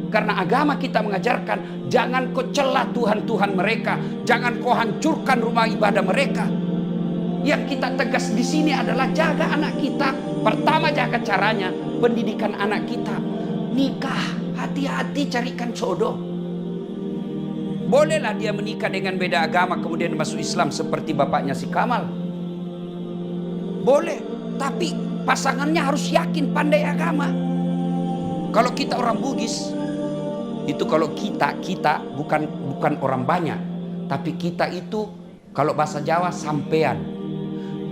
Karena agama kita mengajarkan jangan kau celah Tuhan-Tuhan mereka, jangan kau hancurkan rumah ibadah mereka. Yang kita tegas di sini adalah jaga anak kita. Pertama, jaga caranya, pendidikan anak kita. Nikah, hati-hati carikan jodoh. Bolehlah dia menikah dengan beda agama kemudian masuk Islam seperti bapaknya si Kamal. Boleh, tapi pasangannya harus yakin pandai agama. Kalau kita orang Bugis, itu kalau kita bukan orang banyak, tapi kita itu kalau bahasa Jawa sampean,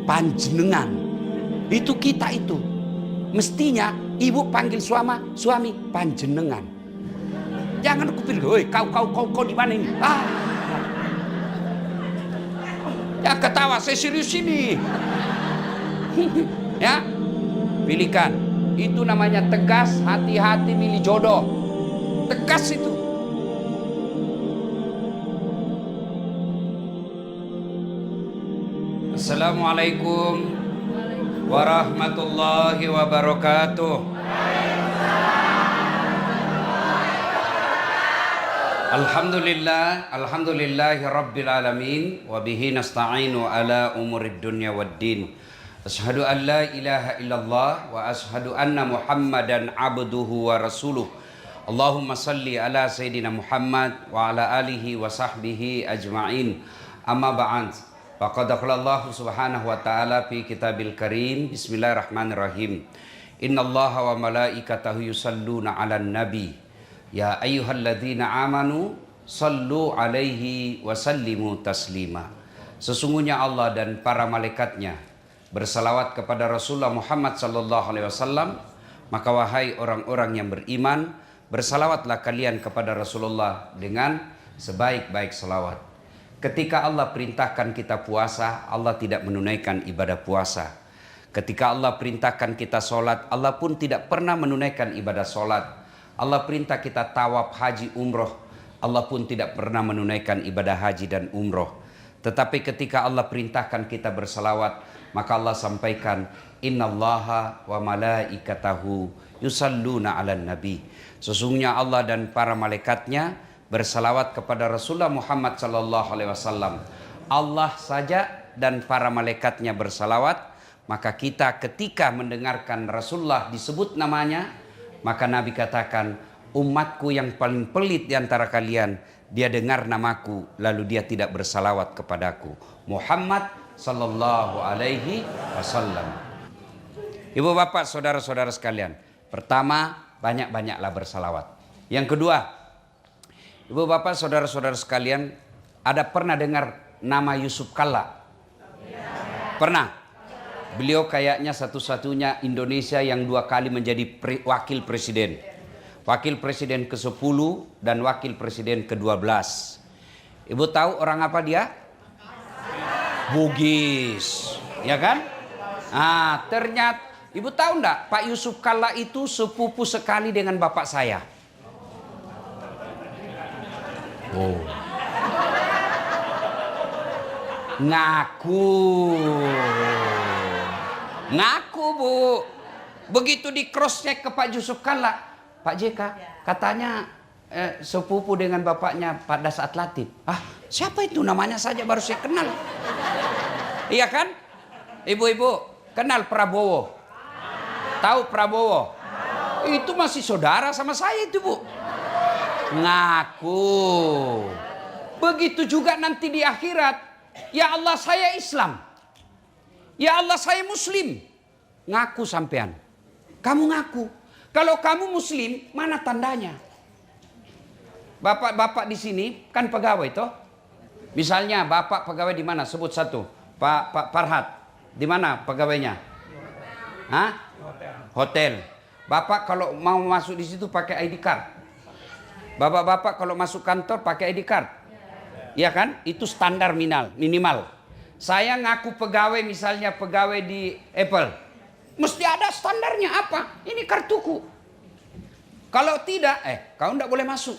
panjenengan, itu kita itu. Mestinya ibu panggil suami panjenengan. Jangan kupikir, "Hoi, kau di mana ini?" Ya ketawa, saya serius ini. Ya, pilihkan. Itu namanya tegas, hati-hati milih jodoh. Tegas itu. Assalamualaikum warahmatullahi wabarakatuh. Alhamdulillahi rabbil alamin. Wabihi nasta'inu ala umurid dunya waddin. Asyhadu an la ilaha illallah wa asyhadu anna muhammadan abduhu wa rasuluh. Allahumma salli ala Sayyidina Muhammad wa ala alihi wa sahbihi ajma'in. Amma ba'd. Faqad qala Allah subhanahu wa ta'ala fi kitabil karim. Bismillahirrahmanirrahim. Innallaha wa malaikatahu yusalluna 'alan nabi. Ya ayyuhalladzina amanu sallu 'alaihi wa sallimu taslima. Sesungguhnya Allah dan para malaikatnya bersalawat kepada Rasulullah Muhammad sallallahu alaihi wasallam. Maka wahai orang-orang yang beriman, bersalawatlah kalian kepada Rasulullah dengan sebaik-baik salawat. Ketika Allah perintahkan kita puasa, Allah tidak menunaikan ibadah puasa. Ketika Allah perintahkan kita sholat, Allah pun tidak pernah menunaikan ibadah sholat. Allah perintah kita tawaf haji umroh, Allah pun tidak pernah menunaikan ibadah haji dan umroh. Tetapi ketika Allah perintahkan kita bersalawat, maka Allah sampaikan, innallaha wa malaikatahu yusalluna 'alan nabi. Sesungguhnya Allah dan para malaikatnya bersalawat kepada Rasulullah Muhammad sallallahu alaihi wasallam. Allah saja dan para malaikatnya bersalawat, maka kita ketika mendengarkan Rasulullah disebut namanya, maka Nabi katakan, umatku yang paling pelit di antara kalian, dia dengar namaku lalu dia tidak bersalawat kepadaku. Muhammad sallallahu alaihi wasallam. Ibu bapak saudara-saudara sekalian, pertama, banyak-banyaklah bersalawat. Yang kedua, ibu bapak saudara-saudara sekalian, ada pernah dengar nama Yusuf Kalla? Pernah? Beliau kayaknya satu-satunya Indonesia yang 2 kali menjadi wakil presiden. Wakil presiden ke-10 dan wakil presiden ke-12. Ibu tahu orang apa dia? Bugis, ya kan? Ternyata ibu tahu enggak, Pak Yusuf Kalla itu sepupu sekali dengan bapak saya. Oh. Ngaku Bu. Begitu di cross check ke Pak Yusuf Kalla, Pak JK katanya sepupu dengan bapaknya pada saat Latif. Siapa itu, namanya saja baru saya kenal. Iya kan? Ibu-ibu kenal Prabowo? Tahu Prabowo? Itu masih saudara sama saya itu Bu. Ngaku. Begitu juga nanti di akhirat. Ya Allah saya Islam. Ya Allah saya Muslim. Ngaku sampean. Kamu ngaku. Kalau kamu Muslim, mana tandanya? Bapak-bapak di sini kan pegawai toh? Misalnya bapak pegawai di mana? Sebut satu. Pak Farhad. Di mana pegawainya? Hotel. Bapak kalau mau masuk di situ pakai ID card. Bapak-bapak kalau masuk kantor pakai ID card. Iya kan? Itu standar minimal. Saya ngaku pegawai, misalnya pegawai di Apple. Mesti ada standarnya apa? Ini kartuku. Kalau tidak, kau tidak boleh masuk.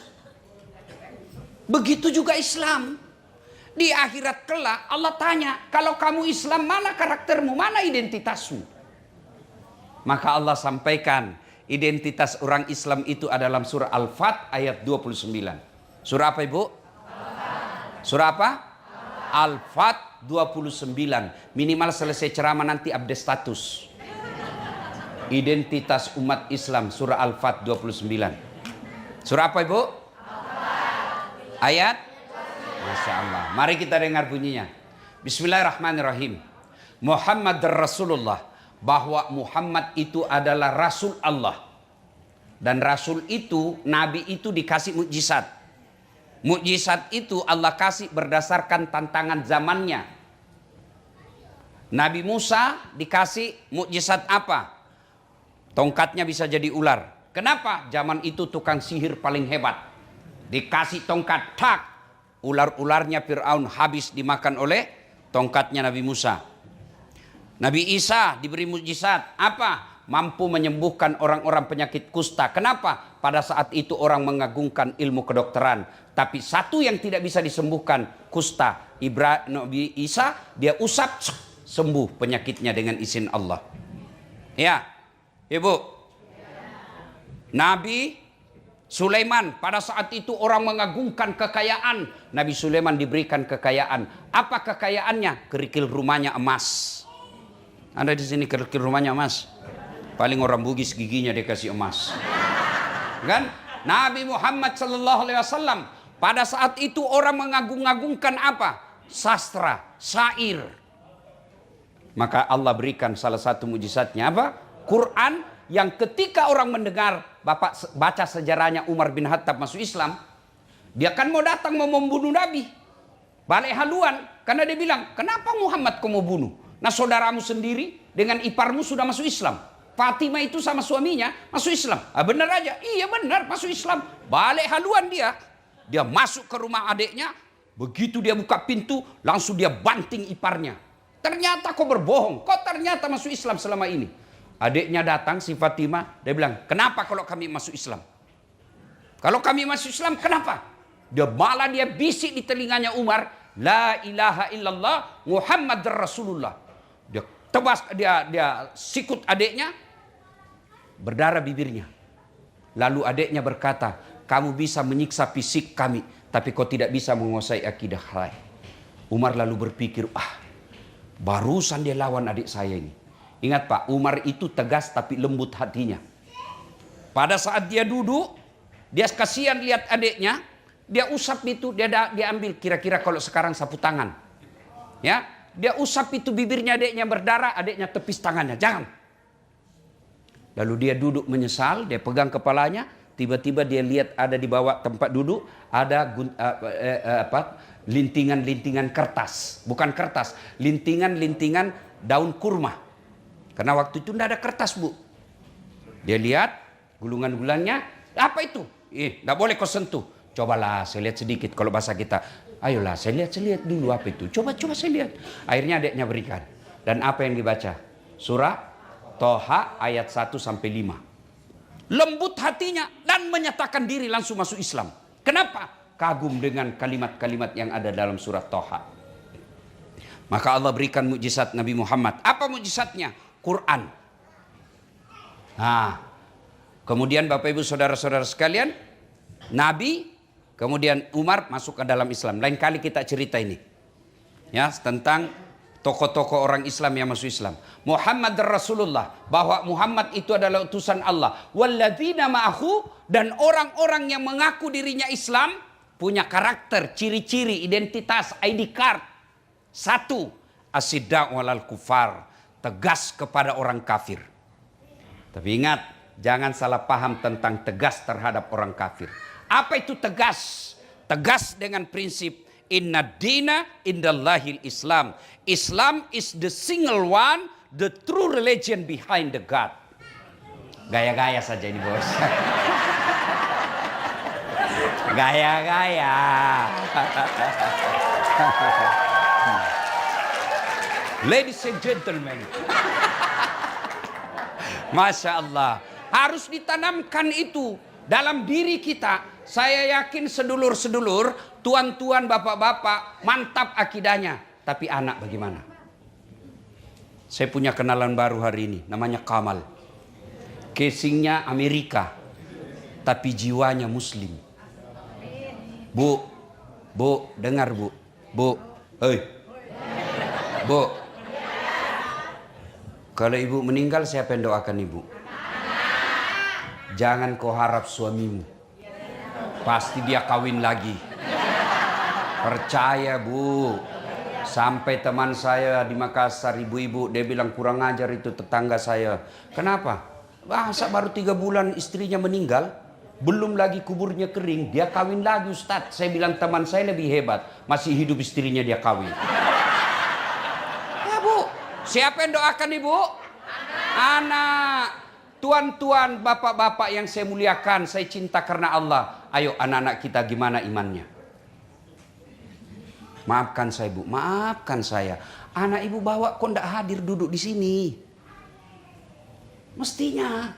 Begitu juga Islam. Di akhirat kelak Allah tanya, kalau kamu Islam mana karaktermu, mana identitasmu? Maka Allah sampaikan, identitas orang Islam itu adalah surah Al-Fat ayat 29. Surah apa Ibu? Surah apa? Al-Fat 29. Minimal selesai ceramah nanti update status. Identitas umat Islam surah Al-Fat 29. Surah apa Ibu? Ayat? Masya Allah. Mari kita dengar bunyinya. Bismillahirrahmanirrahim. Muhammad Rasulullah. Bahwa Muhammad itu adalah Rasul Allah. Dan Rasul itu, Nabi itu dikasih mukjizat. Mukjizat itu Allah kasih berdasarkan tantangan zamannya. Nabi Musa dikasih mukjizat apa? Tongkatnya bisa jadi ular. Kenapa? Zaman itu tukang sihir paling hebat. Dikasih tongkat, tak. Ular-ularnya Fir'aun habis dimakan oleh tongkatnya Nabi Musa. Nabi Isa diberi mukjizat. Apa? Mampu menyembuhkan orang-orang penyakit kusta. Kenapa? Pada saat itu orang mengagungkan ilmu kedokteran. Tapi satu yang tidak bisa disembuhkan, kusta. Nabi Isa, dia usap, sembuh penyakitnya dengan izin Allah. Ya. Ibu, Nabi Sulaiman pada saat itu orang mengagungkan kekayaan. Nabi Sulaiman diberikan kekayaan. Apa kekayaannya? Kerikil rumahnya emas. Anda di sini kerikil rumahnya emas? Paling orang Bugis giginya dikasih emas. Kan? Nabi Muhammad sallallahu alaihi wasallam pada saat itu orang mengagung-agungkan apa? Sastra, syair. Maka Allah berikan salah satu mujizatnya apa? Quran yang ketika orang mendengar Bapak baca sejarahnya Umar bin Khattab masuk Islam, dia kan mau datang mau membunuh Nabi. Balik haluan karena dia bilang, "Kenapa Muhammad kau mau bunuh? Nah, saudaramu sendiri dengan iparmu sudah masuk Islam. Fatimah itu sama suaminya masuk Islam." Ah, benar aja. Iya benar masuk Islam. Balik haluan dia. Dia masuk ke rumah adiknya, begitu dia buka pintu langsung dia banting iparnya. Ternyata kau berbohong. Kau ternyata masuk Islam selama ini. Adiknya datang si Fatimah, dia bilang, "Kenapa kalau kami masuk Islam? Kalau kami masuk Islam, kenapa?" Dia bisik di telinganya Umar, "La ilaha illallah Muhammad Rasulullah." Dia tebas, dia sikut adiknya, berdarah bibirnya. Lalu adiknya berkata, "Kamu bisa menyiksa fisik kami, tapi kau tidak bisa menguasai akidah kami." Umar lalu berpikir, barusan dia lawan adik saya ini. Ingat Pak, Umar itu tegas tapi lembut hatinya. Pada saat dia duduk, dia kasihan lihat adiknya, dia usap itu, dia ambil kira-kira kalau sekarang sapu tangan. Ya, dia usap itu bibirnya adiknya berdarah, adiknya tepis tangannya, jangan. Lalu dia duduk menyesal, dia pegang kepalanya, tiba-tiba dia lihat ada di bawah tempat duduk ada lintingan-lintingan kertas, bukan kertas, lintingan-lintingan daun kurma. Karena waktu itu tidak ada kertas, Bu. Dia lihat gulungan-gulungannya, apa itu? Tidak boleh kau sentuh. Cobalah saya lihat sedikit kalau bahasa kita. Ayolah saya lihat dulu apa itu. Coba saya lihat. Akhirnya adiknya berikan. Dan apa yang dibaca? Surah Toha ayat 1-5. Lembut hatinya dan menyatakan diri langsung masuk Islam. Kenapa? Kagum dengan kalimat-kalimat yang ada dalam surah Toha. Maka Allah berikan mukjizat Nabi Muhammad. Apa mukjizatnya? Quran. Nah, kemudian Bapak Ibu saudara-saudara sekalian, Nabi, kemudian Umar masuk ke dalam Islam. Lain kali kita cerita ini. Ya, tentang tokoh-tokoh orang Islam yang masuk Islam. Muhammad Rasulullah, bahwa Muhammad itu adalah utusan Allah. Walladzina ma'ahu, dan orang-orang yang mengaku dirinya Islam punya karakter, ciri-ciri, identitas, ID card. Satu, asyidda' walal kufar, tegas kepada orang kafir. Tapi ingat, jangan salah paham tentang tegas terhadap orang kafir. Apa itu tegas? Tegas dengan prinsip inna dina indallahil Islam. Islam is the single one, the true religion behind the God. Gaya-gaya saja ini bos. Gaya-gaya. Ladies and gentlemen. Masya Allah. Harus ditanamkan itu dalam diri kita. Saya yakin sedulur-sedulur, tuan-tuan, bapak-bapak, mantap akidahnya. Tapi anak bagaimana? Saya punya kenalan baru hari ini, namanya Kamal. casingnya Amerika, tapi jiwanya Muslim. Bu, bu, dengar bu, bu, hei, bu. Kalau ibu meninggal, siapa yang doakan ibu? Jangan kau harap suamimu, pasti dia kawin lagi. Percaya bu. Sampai teman saya di Makassar, ibu-ibu, dia bilang kurang ajar itu tetangga saya. Kenapa? Masa baru 3 bulan istrinya meninggal, belum lagi kuburnya kering, dia kawin lagi Ustadz. Saya bilang teman saya lebih hebat, masih hidup istrinya dia kawin. Ya bu, siapa yang doakan ibu? Anak. Tuan-tuan, bapak-bapak yang saya muliakan, saya cinta karena Allah. Ayo anak-anak kita gimana imannya? Maafkan saya bu, maafkan saya. Anak ibu bawa kok ndak hadir duduk di sini. Mestinya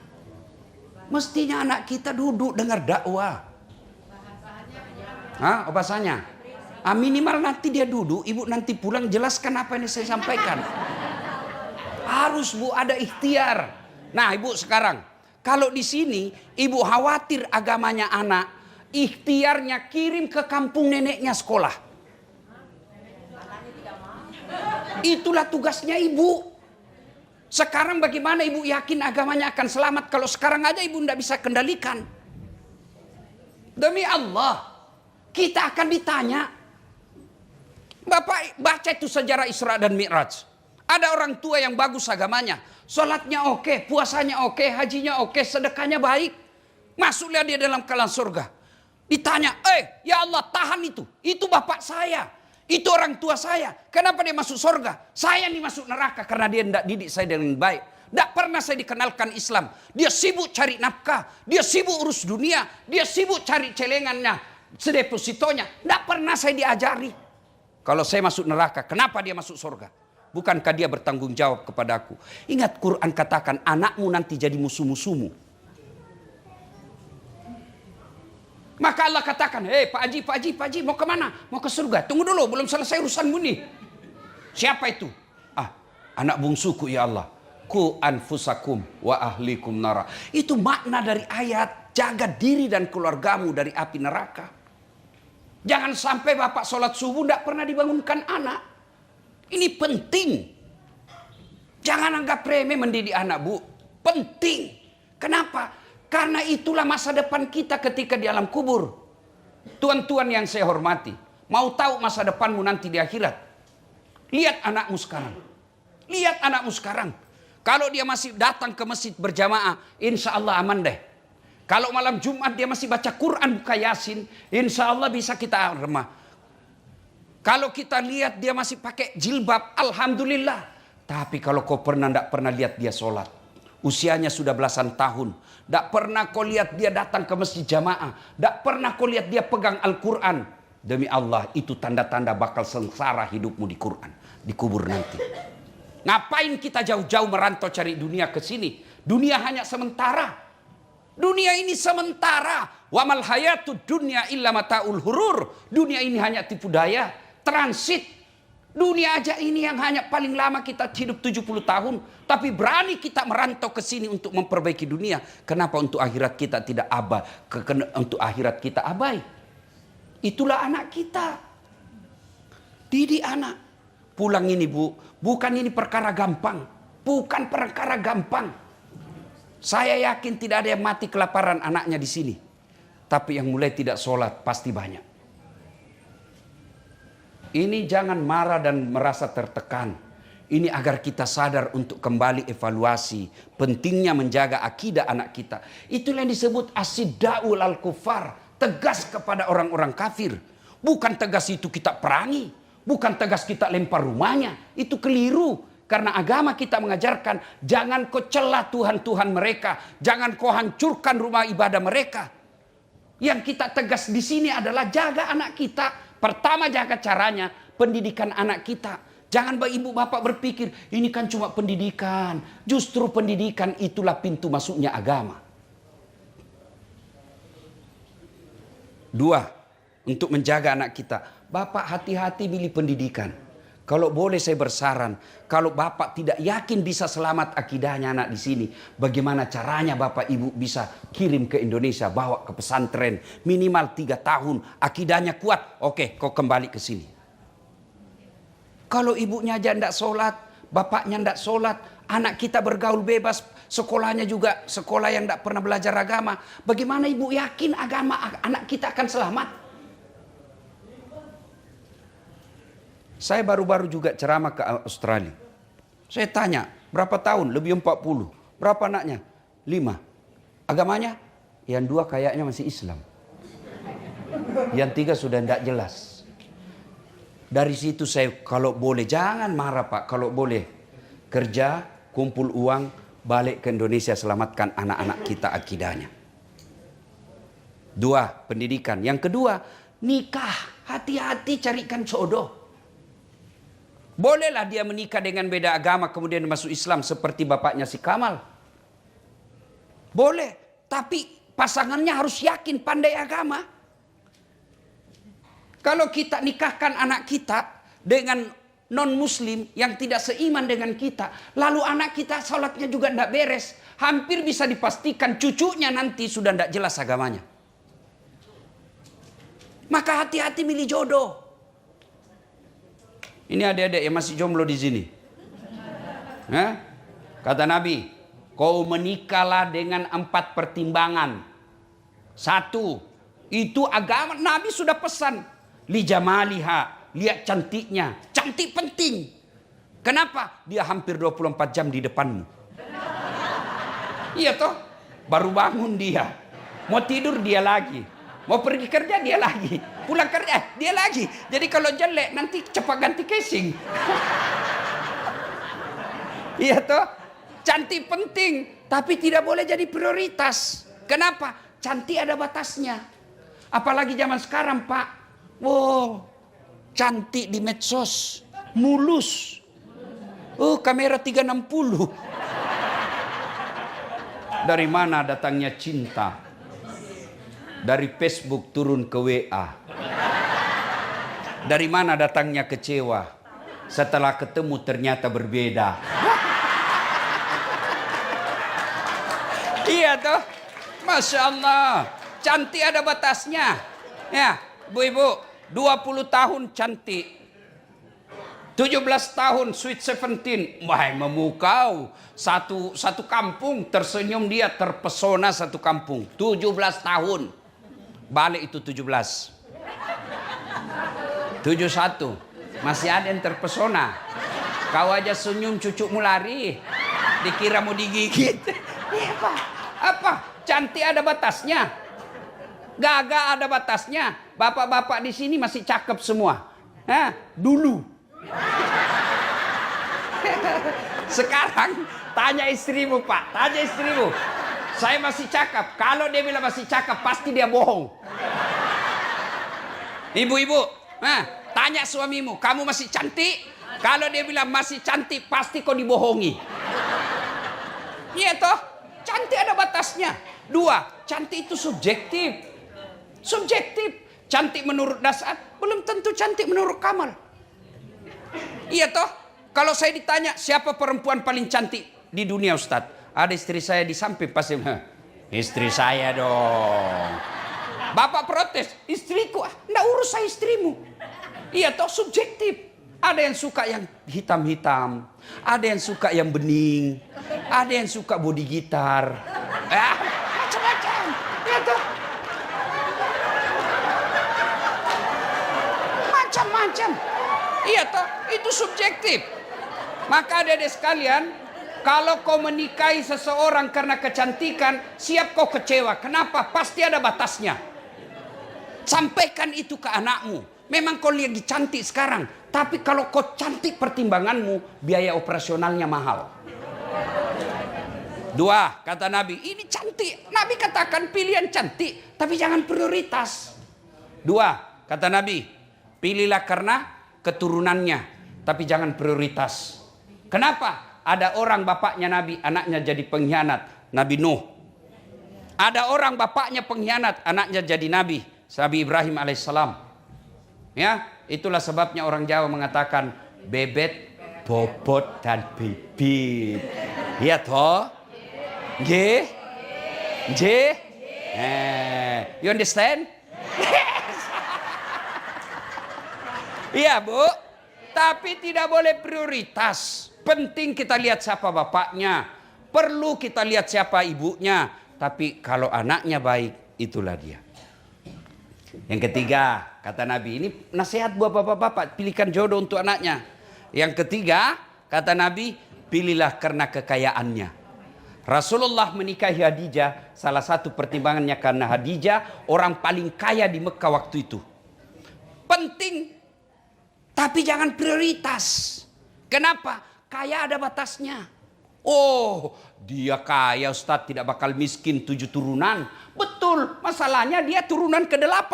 anak kita duduk dengar dakwah. Hah, bahasanya? Minimal nanti dia duduk, ibu nanti pulang jelaskan apa yang saya sampaikan. Harus bu, ada ikhtiar. Nah ibu sekarang, kalau di sini ibu khawatir agamanya anak, ikhtiarnya kirim ke kampung neneknya sekolah. Itulah tugasnya ibu. Sekarang bagaimana ibu yakin agamanya akan selamat kalau sekarang aja ibu tidak bisa kendalikan? Demi Allah, kita akan ditanya. Bapak baca itu sejarah Isra dan Mi'raj. Ada orang tua yang bagus agamanya. Sholatnya oke, puasanya oke, hajinya oke, sedekahnya baik. Masuklah dia dalam kalangan surga. Ditanya, ya Allah tahan itu. Itu bapak saya. Itu orang tua saya. Kenapa dia masuk surga? Saya nih masuk neraka karena dia tidak didik saya dengan baik. Tidak pernah saya dikenalkan Islam. Dia sibuk cari nafkah. Dia sibuk urus dunia. Dia sibuk cari celengannya, sedepositonya. Tidak pernah saya diajari. Kalau saya masuk neraka, kenapa dia masuk surga? Bukankah dia bertanggung jawab kepada aku? Ingat Quran katakan anakmu nanti jadi musuh-musuhmu. Maka Allah katakan, Pak Haji, mau kemana? Mau ke surga. Tunggu dulu, belum selesai urusanmu nih. Siapa itu? Anak bungsuku ya Allah. Ku anfusakum wa ahlikum nara. Itu makna dari ayat, jaga diri dan keluargamu dari api neraka. Jangan sampai bapak sholat subuh tidak pernah dibangunkan anak. Ini penting. Jangan anggap remeh mendidik anak bu. Penting. Kenapa? Karena itulah masa depan kita ketika di alam kubur. Tuan-tuan yang saya hormati, mau tahu masa depanmu nanti di akhirat? Lihat anakmu sekarang. Lihat anakmu sekarang. Kalau dia masih datang ke masjid berjamaah, insya Allah aman deh. Kalau malam Jumat dia masih baca Quran, buka Yasin, insya Allah bisa kita remah. Kalau kita lihat dia masih pakai jilbab, alhamdulillah. Tapi kalau kau tidak pernah lihat dia sholat, usianya sudah belasan tahun, tidak pernah kau lihat dia datang ke masjid jamaah, tidak pernah kau lihat dia pegang Al-Quran, demi Allah itu tanda-tanda bakal sengsara hidupmu di Quran, di kubur nanti. Ngapain kita jauh-jauh merantau cari dunia ke sini? Dunia hanya sementara. Dunia ini sementara. Wa mal hayatud dunya illa mataul hurur. Dunia ini hanya tipu daya, transit. Dunia aja ini yang hanya paling lama kita hidup 70 tahun. Tapi berani kita merantau ke sini untuk memperbaiki dunia. Kenapa untuk akhirat kita tidak abai? Untuk akhirat kita abai. Itulah anak kita. Didik anak. Pulang ini bu. Bukan ini perkara gampang. Bukan perkara gampang. Saya yakin tidak ada yang mati kelaparan anaknya di sini. Tapi yang mulai tidak sholat pasti banyak. Ini jangan marah dan merasa tertekan. Ini agar kita sadar untuk kembali evaluasi. Pentingnya menjaga akidah anak kita. Itulah yang disebut asiddaul al-kufar. Tegas kepada orang-orang kafir. Bukan tegas itu kita perangi. Bukan tegas kita lempar rumahnya. Itu keliru. Karena agama kita mengajarkan. Jangan kau celah Tuhan-Tuhan mereka. Jangan kau hancurkan rumah ibadah mereka. Yang kita tegas di sini adalah jaga anak kita. Pertama jaga caranya, pendidikan anak kita. Jangan ibu bapak berpikir, ini kan cuma pendidikan. Justru pendidikan itulah pintu masuknya agama. 2, untuk menjaga anak kita. Bapak hati-hati pilih pendidikan. Kalau boleh saya bersaran, kalau Bapak tidak yakin bisa selamat akidahnya anak di sini, bagaimana caranya Bapak Ibu bisa kirim ke Indonesia, bawa ke pesantren, minimal 3 tahun, akidahnya kuat, oke kau kembali ke sini. Kalau ibunya aja tidak sholat, bapaknya tidak sholat, anak kita bergaul bebas, sekolahnya juga sekolah yang tidak pernah belajar agama, bagaimana ibu yakin agama anak kita akan selamat? Saya baru-baru juga ceramah ke Australia. Saya tanya, berapa tahun? Lebih 40. Berapa anaknya? 5. Agamanya? Yang 2 kayaknya masih Islam. Yang 3 sudah tidak jelas. Dari situ saya, kalau boleh, jangan marah Pak. Kalau boleh, kerja, kumpul uang, balik ke Indonesia, selamatkan anak-anak kita akidahnya. 2, pendidikan. Yang kedua, nikah. Hati-hati carikan jodoh. Bolehlah dia menikah dengan beda agama kemudian masuk Islam seperti bapaknya si Kamal. Boleh, tapi pasangannya harus yakin pandai agama. Kalau kita nikahkan anak kita dengan non-muslim yang tidak seiman dengan kita, lalu anak kita sholatnya juga tidak beres, hampir bisa dipastikan cucunya nanti sudah tidak jelas agamanya. Maka hati-hati milih jodoh. Ini adik-adik yang masih jomblo di sini. Kata Nabi, kau menikahlah dengan 4 pertimbangan. 1, itu agama. Nabi sudah pesan. Li jamaliha, lihat cantiknya. Cantik penting. Kenapa? Dia hampir 24 jam di depanmu. Iya toh? Baru bangun dia. Mau tidur dia lagi. Mau pergi kerja dia lagi. Pulang kerja dia lagi. Jadi kalau jelek nanti cepat ganti casing. Iya toh? Cantik penting, tapi tidak boleh jadi prioritas. Kenapa? Cantik ada batasnya. Apalagi zaman sekarang, Pak. Wow, cantik di medsos, mulus. Oh, kamera 360. Dari mana datangnya cinta? Dari Facebook turun ke WA. Dari mana datangnya kecewa? Setelah ketemu ternyata berbeda. Iya toh? Masya Allah. Cantik ada batasnya. Ya, ibu-ibu, 20 tahun cantik. 17 tahun sweet 17. Wah, memukau. Satu kampung tersenyum dia, terpesona satu kampung. 17 tahun. Balik itu 17. 71. Masih ada yang terpesona. Kau aja senyum cucumu lari. Dikira mau digigit. Apa? Cantik ada batasnya. Gagah ada batasnya. Bapak-bapak di sini masih cakep semua. Dulu. Sekarang tanya istrimu, Pak. Tanya istrimu. Saya masih cakep. Kalau dia bilang masih cakep, pasti dia bohong. Ibu-ibu, tanya suamimu, kamu masih cantik? Kalau dia bilang masih cantik, pasti kau dibohongi. Iya toh? Cantik ada batasnya. 2, cantik itu subjektif. Subjektif. Cantik menurut Dasar, belum tentu cantik menurut Kamal. Iya toh? Kalau saya ditanya, siapa perempuan paling cantik di dunia, Ustadz? Ada istri saya di samping pasti, istri saya dong. Bapak protes, istriku, enggak urus saya istrimu. Iya toh, subjektif. Ada yang suka yang hitam-hitam, ada yang suka yang bening, ada yang suka body gitar, macam-macam. Iya toh, macam-macam. Iya toh, itu subjektif. Maka adik-adik sekalian, kalau kau menikahi seseorang karena kecantikan, siap kau kecewa. Kenapa? Pasti ada batasnya. Sampaikan itu ke anakmu. Memang kau lagi cantik sekarang, tapi kalau kau cantik pertimbanganmu, biaya operasionalnya mahal. 2, kata Nabi, ini cantik. Nabi katakan pilihan cantik, tapi jangan prioritas. 2, kata Nabi, pilihlah karena keturunannya, tapi jangan prioritas. Kenapa? Ada orang bapaknya Nabi, anaknya jadi pengkhianat. Nabi Nuh. Ada orang bapaknya pengkhianat, anaknya jadi Nabi. Nabi Ibrahim alaihissalam. Ya, itulah sebabnya orang Jawa mengatakan bebet, bobot, dan bibit. Iya toh? Nggih? Nggih? You understand? Yes. Iya Bu. Tapi tidak boleh prioritas. Penting kita lihat siapa bapaknya. Perlu kita lihat siapa ibunya. Tapi kalau anaknya baik, itulah dia. Yang ketiga, kata Nabi, ini nasihat buat bapak-bapak, pilihkan jodoh untuk anaknya. Yang ketiga, kata Nabi, pilihlah karena kekayaannya. Rasulullah menikahi Khadijah, salah satu pertimbangannya karena Khadijah orang paling kaya di Mekah waktu itu. Penting, tapi jangan prioritas. Kenapa? Kaya ada batasnya. Oh, dia kaya Ustadz, tidak bakal miskin 7 turunan. Betul, masalahnya dia turunan ke-8.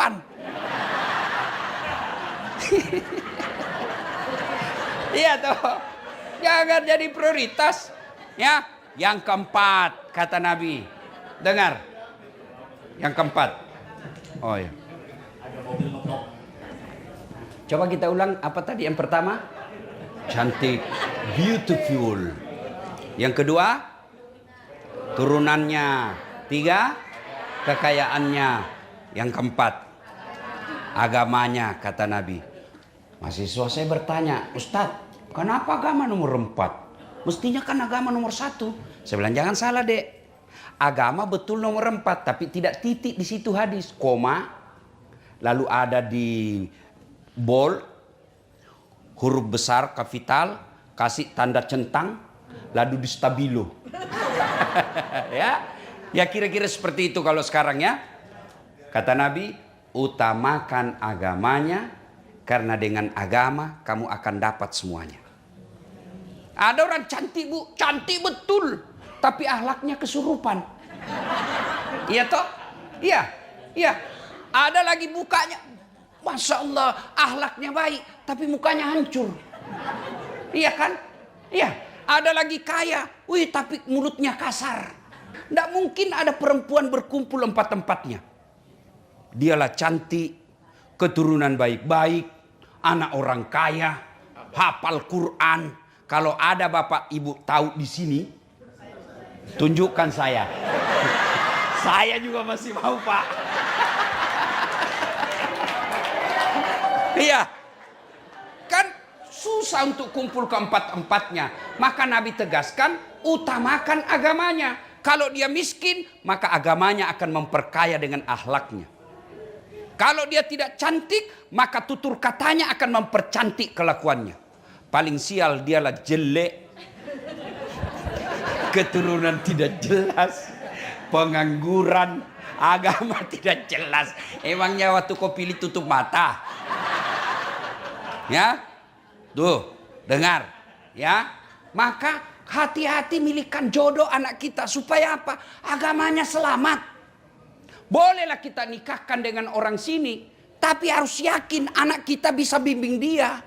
Iya toh. Jangan jadi prioritas. Ya, yang keempat kata Nabi. Dengar. Yang keempat. Oh ya. Coba kita ulang apa tadi yang pertama? Cantik, beautiful. Yang kedua, turunannya. 3, kekayaannya. Yang keempat, agamanya, kata Nabi. Mahasiswa saya bertanya, Ustadz, kenapa agama nomor 4? Mestinya kan agama nomor 1. Saya bilang, jangan salah dek. Agama betul nomor 4, tapi tidak titik di situ hadis. Koma, lalu ada di bold, huruf besar, kapital, kasih tanda centang, lalu di stabilo. Ya kira-kira seperti itu kalau sekarang ya. Kata Nabi, utamakan agamanya, karena dengan agama kamu akan dapat semuanya. Ada orang cantik Bu, cantik betul, tapi akhlaknya kesurupan. Iya toh? Iya. Ada lagi mukanya, Masya Allah, akhlaknya baik, tapi mukanya hancur. Iya kan? Iya. Ada lagi kaya, tapi mulutnya kasar. Tidak mungkin ada perempuan berkumpul 4-empatnya. Dialah cantik, keturunan baik-baik, anak orang kaya, hafal Quran. Kalau ada bapak ibu tahu di sini, tunjukkan saya. Saya juga masih mau Pak. Iya. Kan susah untuk kumpul ke-4-empatnya. Maka Nabi tegaskan, utamakan agamanya. Kalau dia miskin, maka agamanya akan memperkaya dengan akhlaknya. Kalau dia tidak cantik, maka tutur katanya akan mempercantik kelakuannya. Paling sial dialah jelek, keturunan tidak jelas, pengangguran, agama tidak jelas. Emangnya waktu kau pilih tutup mata? Ya, tuh, dengar, ya. Maka hati-hati milihkan jodoh anak kita supaya apa? Agamanya selamat. Bolehlah kita nikahkan dengan orang sini, tapi harus yakin anak kita bisa bimbing dia.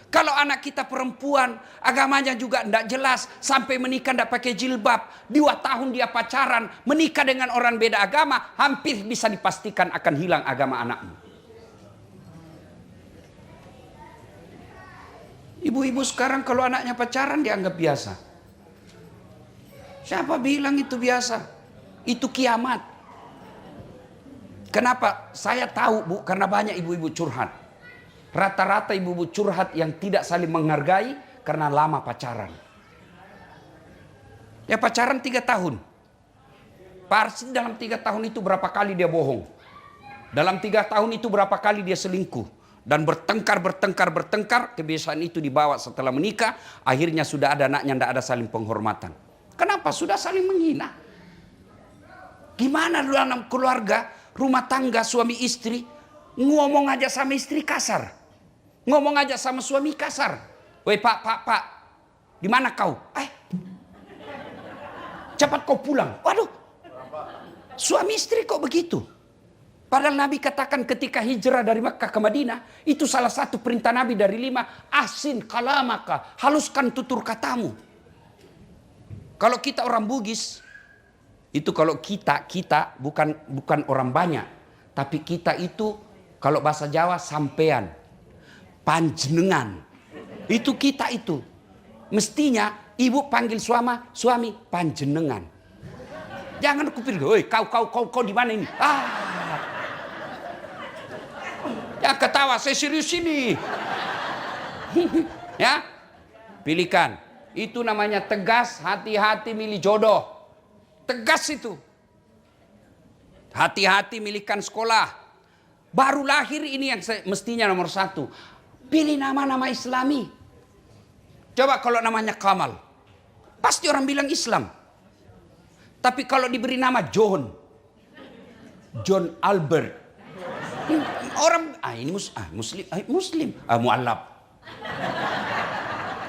Kalau anak kita perempuan, agamanya juga tidak jelas, sampai menikah tidak pakai jilbab, 2 tahun dia pacaran, menikah dengan orang beda agama, hampir bisa dipastikan akan hilang agama anakmu. Ibu-ibu sekarang kalau anaknya pacaran dianggap biasa. Siapa bilang itu biasa? Itu kiamat. Kenapa? Saya tahu Bu, karena banyak ibu-ibu curhat. Rata-rata ibu-ibu curhat yang tidak saling menghargai karena lama pacaran. Ya pacaran 3 tahun. Pasti dalam 3 tahun itu berapa kali dia bohong. Dalam 3 tahun itu berapa kali dia selingkuh. Dan bertengkar, kebiasaan itu dibawa setelah menikah. Akhirnya sudah ada anaknya, tidak ada saling penghormatan. Kenapa? Sudah saling menghina. Gimana dalam keluarga, rumah tangga, suami istri, ngomong aja sama istri kasar. Ngomong aja sama suami kasar. Woi pak, di mana kau? Cepat kau pulang. Waduh, suami istri kok begitu? Padahal Nabi katakan ketika hijrah dari Makkah ke Madinah, itu salah satu perintah Nabi dari 5, ahsin kalamaka, haluskan tutur katamu. Kalau kita orang Bugis, itu kalau kita bukan orang banyak, tapi kita itu kalau bahasa Jawa sampean, panjenengan. Itu kita itu. Mestinya ibu panggil suami panjenengan. Jangan kupikir, "Woi, kau di mana ini?" Ya ketawa, saya serius ini. Ya, pilihkan. Itu namanya tegas, hati-hati milih jodoh. Tegas itu. Hati-hati milihkan sekolah. Baru lahir ini yang mestinya nomor 1. Pilih nama-nama Islami. Coba kalau namanya Kamal, pasti orang bilang Islam. Tapi kalau diberi nama John Albert, orang ini Muslim, mualaf.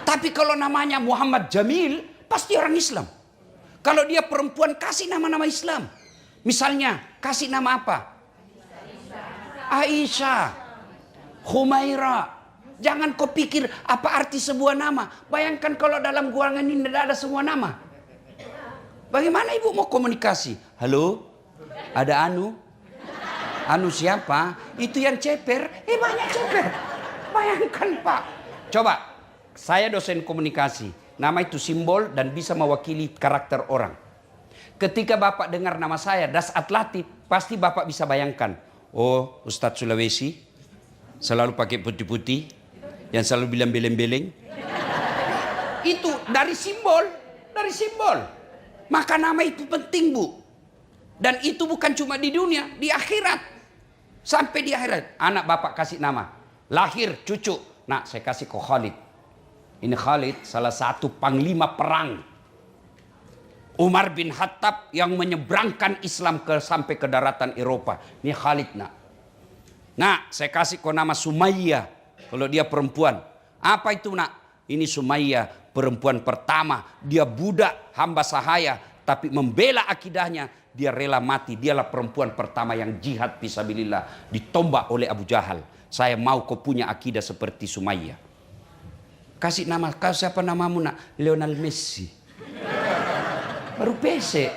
Tapi kalau namanya Muhammad Jamil, pasti orang Islam. Kalau dia perempuan, kasih nama-nama Islam. Misalnya, kasih nama apa? Aisyah, Humaira. Jangan kau pikir apa arti sebuah nama. Bayangkan kalau dalam guangan ini tidak ada semua nama. Bagaimana ibu mau komunikasi? Halo, ada Anu. Anu siapa? Itu yang ceper. Banyak ceper. Bayangkan Pak. Coba, saya dosen komunikasi. Nama itu simbol dan bisa mewakili karakter orang. Ketika Bapak dengar nama saya, Dasat Latif, pasti Bapak bisa bayangkan. Oh, Ustadz Sulawesi, selalu pakai putih-putih, yang selalu bilang beleng-beleng. Itu dari simbol. Maka nama itu penting, Bu. Dan itu bukan cuma di dunia, di akhirat. Sampai di akhirat. Anak Bapak kasih nama. Lahir cucu. Nah, saya kasih ke Khalid. Ini Khalid salah satu panglima perang Umar bin Khattab yang menyeberangkan Islam sampai ke daratan Eropa. Ini Khalid, nak. Nah, saya kasih kau nama Sumayyah. Kalau dia perempuan. Apa itu, nak? Ini Sumayyah, perempuan pertama. Dia budak, hamba sahaya. Tapi membela akidahnya. Dia rela mati. Dialah perempuan pertama yang jihad fisabilillah. Ditombak oleh Abu Jahal. Saya mau kau punya akidah seperti Sumayyah. Kasih nama, kau siapa namamu, nak? Lionel Messi. Baru PC.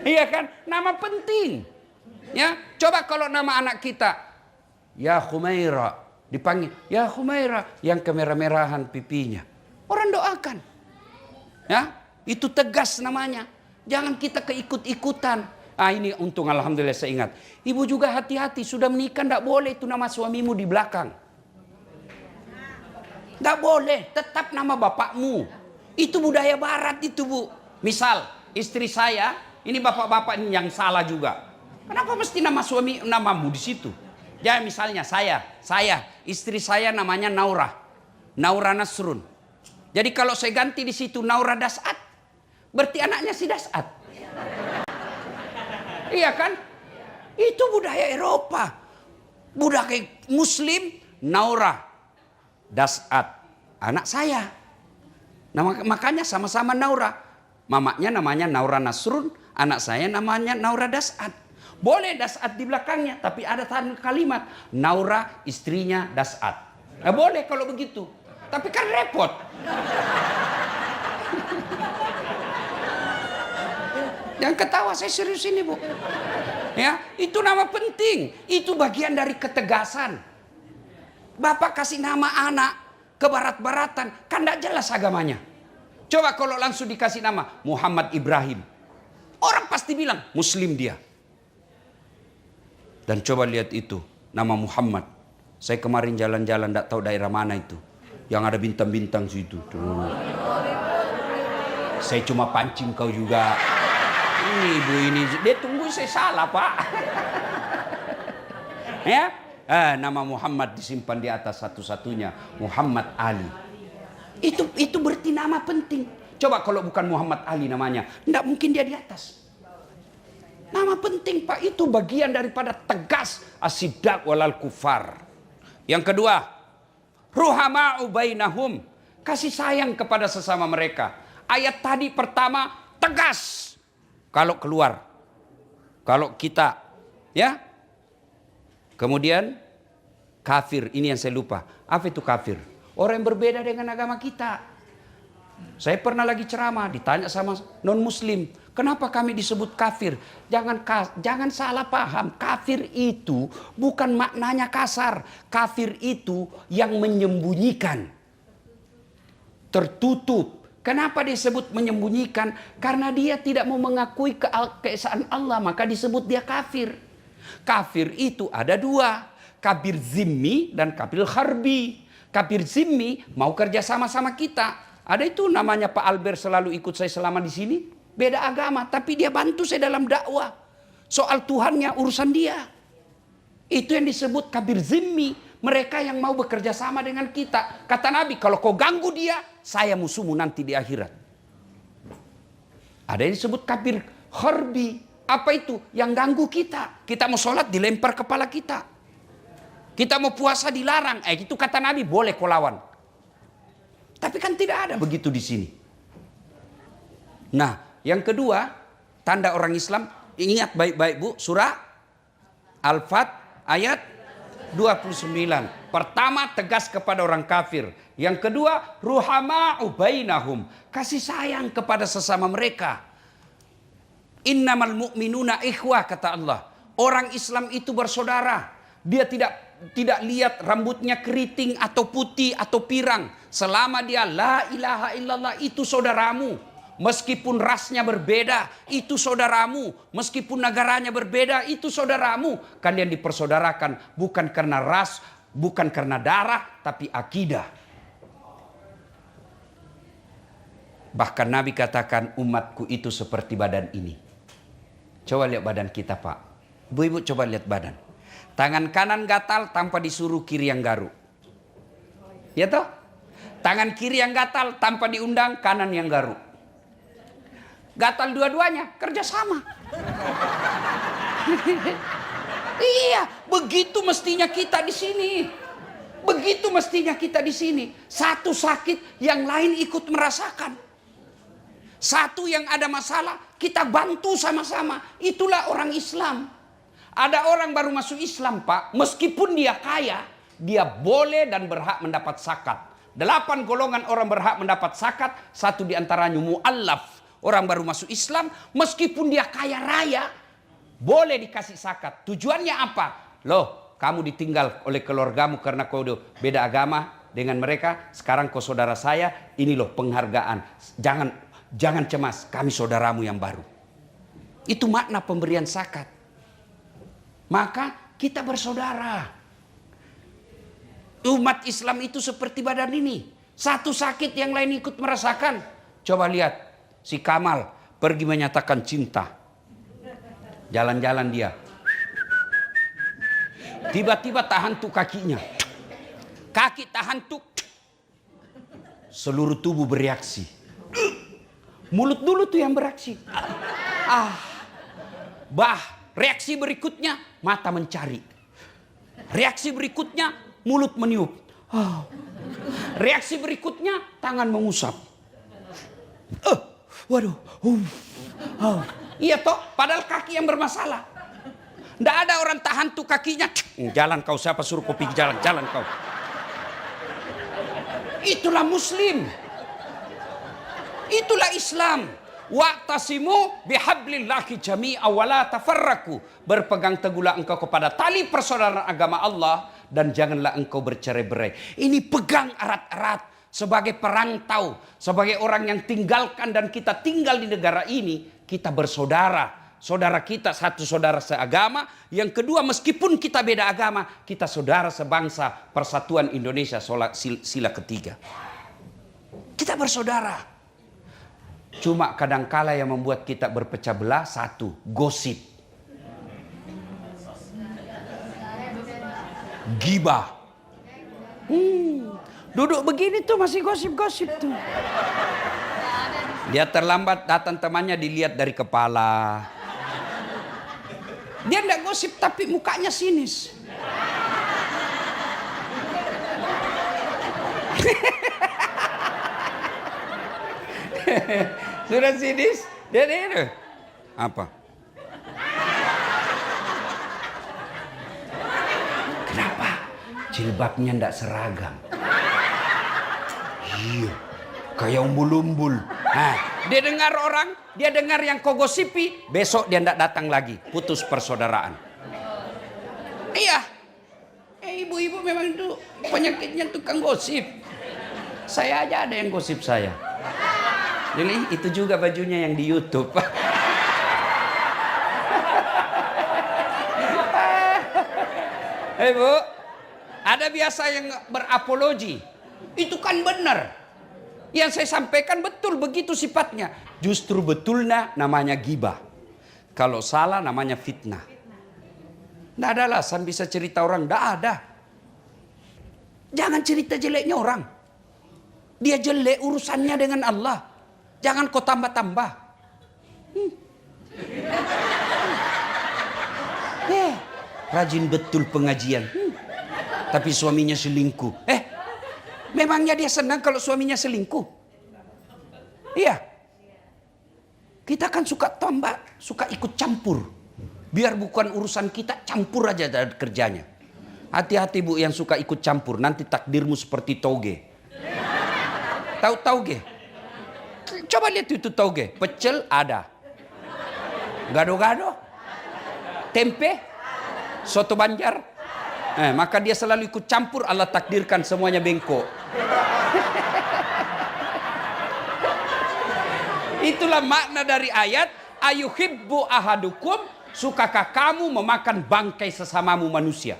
Iya kan? Nama penting. Ya, coba kalau nama anak kita ya Humaira, dipanggil ya Humaira, yang kemerah-merahan pipinya. Orang doakan. Ya, itu tegas namanya. Jangan kita keikut-ikutan. Ini untung alhamdulillah saya ingat. Ibu juga hati-hati, sudah menikah tidak boleh itu nama suamimu di belakang. Tidak boleh, tetap nama bapakmu. Itu budaya barat itu, Bu. Misal istri saya, ini bapak-bapak ini yang salah juga. Kenapa mesti nama suami namamu di situ? Ya misalnya saya, istri saya namanya Naura Nasrun. Jadi kalau saya ganti di situ Naura Dasat, berarti anaknya si Dasat. Iya kan? Itu budaya Eropa. Budaya Muslim, Naura Dasat, anak saya. Makanya sama-sama Naura. Mamanya namanya Naura Nasrun, anak saya namanya Naura Dasat. Boleh Dasat di belakangnya, tapi ada kalimat Naura istrinya Dasat. Boleh kalau begitu. Tapi kan repot. Jangan ketawa, saya serius ini, Bu. Ya, itu nama penting. Itu bagian dari ketegasan. Bapak kasih nama anak ke barat-baratan, kan tidak jelas agamanya. Coba kalau langsung dikasih nama Muhammad Ibrahim. Orang pasti bilang Muslim dia. Dan coba lihat itu, nama Muhammad. Saya kemarin jalan-jalan, tidak tahu daerah mana itu. Yang ada bintang-bintang situ. Saya cuma pancing kau juga. Ini ibu ini, dia tunggu saya salah, Pak. Ya, nama Muhammad disimpan di atas satu-satunya. Muhammad Ali. Itu berarti nama penting. Coba kalau bukan Muhammad Ali namanya, tidak mungkin dia di atas. Nama penting, Pak. Itu bagian daripada tegas asidak walal kufar. Yang kedua, ruhama'u bainahum, kasih sayang kepada sesama mereka. Ayat tadi pertama tegas. Kalau keluar, kalau kita, ya. Kemudian kafir, ini yang saya lupa. Apa itu kafir? Orang yang berbeda dengan agama kita. Saya pernah lagi ceramah, ditanya sama non-muslim, kenapa kami disebut kafir? Jangan salah paham, kafir itu bukan maknanya kasar. Kafir itu yang menyembunyikan, tertutup. Kenapa disebut menyembunyikan? Karena dia tidak mau mengakui keesaan Allah, maka disebut dia kafir. Kafir itu ada dua, kafir zimmi dan kafir harbi. Kafir zimmi mau kerja sama kita. Ada itu namanya Pak Albert selalu ikut saya selama di sini. Beda agama, tapi dia bantu saya dalam dakwah. Soal Tuhannya urusan dia. Itu yang disebut kafir zimmi. Mereka yang mau bekerja sama dengan kita. Kata Nabi, kalau kau ganggu dia, saya musuhmu nanti di akhirat. Ada yang disebut kafir harbi. Apa itu? Yang ganggu kita. Kita mau sholat dilempar kepala kita. Kita mau puasa dilarang. Itu kata Nabi, boleh kau lawan. Tapi kan tidak ada begitu di sini. Nah, yang kedua, tanda orang Islam, ingat baik-baik Bu, surah Al-Fat ayat 29. Pertama, tegas kepada orang kafir. Yang kedua, ruhama'u bainahum, kasih sayang kepada sesama mereka. Innamal mu'minuna ikhwah, kata Allah. Orang Islam itu bersaudara. Dia tidak lihat rambutnya keriting atau putih atau pirang. Selama dia la ilaha illallah, itu saudaramu. Meskipun rasnya berbeda, itu saudaramu. Meskipun negaranya berbeda, itu saudaramu. Kan yang dipersaudarakan bukan karena ras, bukan karena darah, tapi akidah. Bahkan Nabi katakan, umatku itu seperti badan ini. Coba lihat badan kita, Pak. Ibu-ibu coba lihat badan. Tangan kanan gatal tanpa disuruh kiri yang garuk. Ya toh? Tangan kiri yang gatal tanpa diundang kanan yang garuk. Gatal dua-duanya, kerjasama. Iya, begitu mestinya kita di sini. Begitu mestinya kita di sini. Satu sakit, yang lain ikut merasakan. Satu yang ada masalah, kita bantu sama-sama. Itulah orang Islam. Ada orang baru masuk Islam, Pak. Meskipun dia kaya, dia boleh dan berhak mendapat zakat. 8 golongan orang berhak mendapat zakat. Satu diantaranya mu'allaf. Orang baru masuk Islam, meskipun dia kaya raya, boleh dikasih zakat. Tujuannya apa? Loh, kamu ditinggal oleh keluargamu karena kau beda agama dengan mereka. Sekarang kau saudara saya, ini loh penghargaan. Jangan cemas, kami saudaramu yang baru. Itu makna pemberian zakat. Maka kita bersaudara. Umat Islam itu seperti badan ini. Satu sakit yang lain ikut merasakan. Coba lihat. Si Kamal pergi menyatakan cinta. Jalan-jalan dia. Tiba-tiba tahan tuh kakinya. Kaki tahan tuh. Seluruh tubuh bereaksi. Mulut dulu tuh yang bereaksi. Reaksi berikutnya, mata mencari. Reaksi berikutnya, mulut meniup. Reaksi berikutnya, tangan mengusap. Waduh. Iya toh, padahal kaki yang bermasalah. Nggak ada orang tahan tuh kakinya. Jalan kau, siapa suruh kau pergi jalan kau. Itulah Muslim. Itulah Islam. Wa'tasimu bihablillahi jami'a wa la tafarraku. Berpegang teguhlah engkau kepada tali persaudaraan agama Allah dan janganlah engkau bercerai-berai. Ini pegang erat-erat sebagai perantau, sebagai orang yang tinggalkan dan kita tinggal di negara ini, kita bersaudara. Saudara kita satu saudara seagama, yang kedua meskipun kita beda agama, kita saudara sebangsa, Persatuan Indonesia sila ketiga. Kita bersaudara. Cuma kadangkala yang membuat kita berpecah belah satu, gosip. Gibah. Duduk begini tuh masih gosip-gosip tuh. Dia terlambat datang temannya dilihat dari kepala. Dia enggak gosip tapi mukanya sinis. Sudah sinis, dia itu apa? Kenapa? Jilbabnya ndak seragam. Iya. Kayak umbul-umbul. Nah, dia dengar orang, dia dengar yang kau gosipi, besok dia tidak datang lagi. Putus persaudaraan. Iya. Ibu-ibu memang itu penyakitnya tukang gosip. Saya aja ada yang gosip saya. Jadi itu juga bajunya yang di YouTube. Bu, ada biasa yang berapologi. Itu kan benar. Yang saya sampaikan betul begitu sifatnya. Justru betulnya namanya gibah. Kalau salah namanya fitnah. Tidak ada alasan bisa cerita orang. Tidak ada. Jangan cerita jeleknya orang. Dia jelek urusannya dengan Allah. Jangan kau tambah-tambah. Rajin betul pengajian. Tapi suaminya selingkuh. Memangnya dia senang kalau suaminya selingkuh? Iya. Kita kan suka tambah, suka ikut campur. Biar bukan urusan kita, campur aja dari kerjanya. Hati-hati bu yang suka ikut campur, nanti takdirmu seperti toge. Tahu toge? Coba lihat itu toge. Pecel ada. Gado-gado. Tempe. Soto Banjar. Maka dia selalu ikut campur, Allah takdirkan semuanya bengkok. Itulah makna dari ayat ayuhibbu ahadukum, sukakah kamu memakan bangkai sesamamu manusia.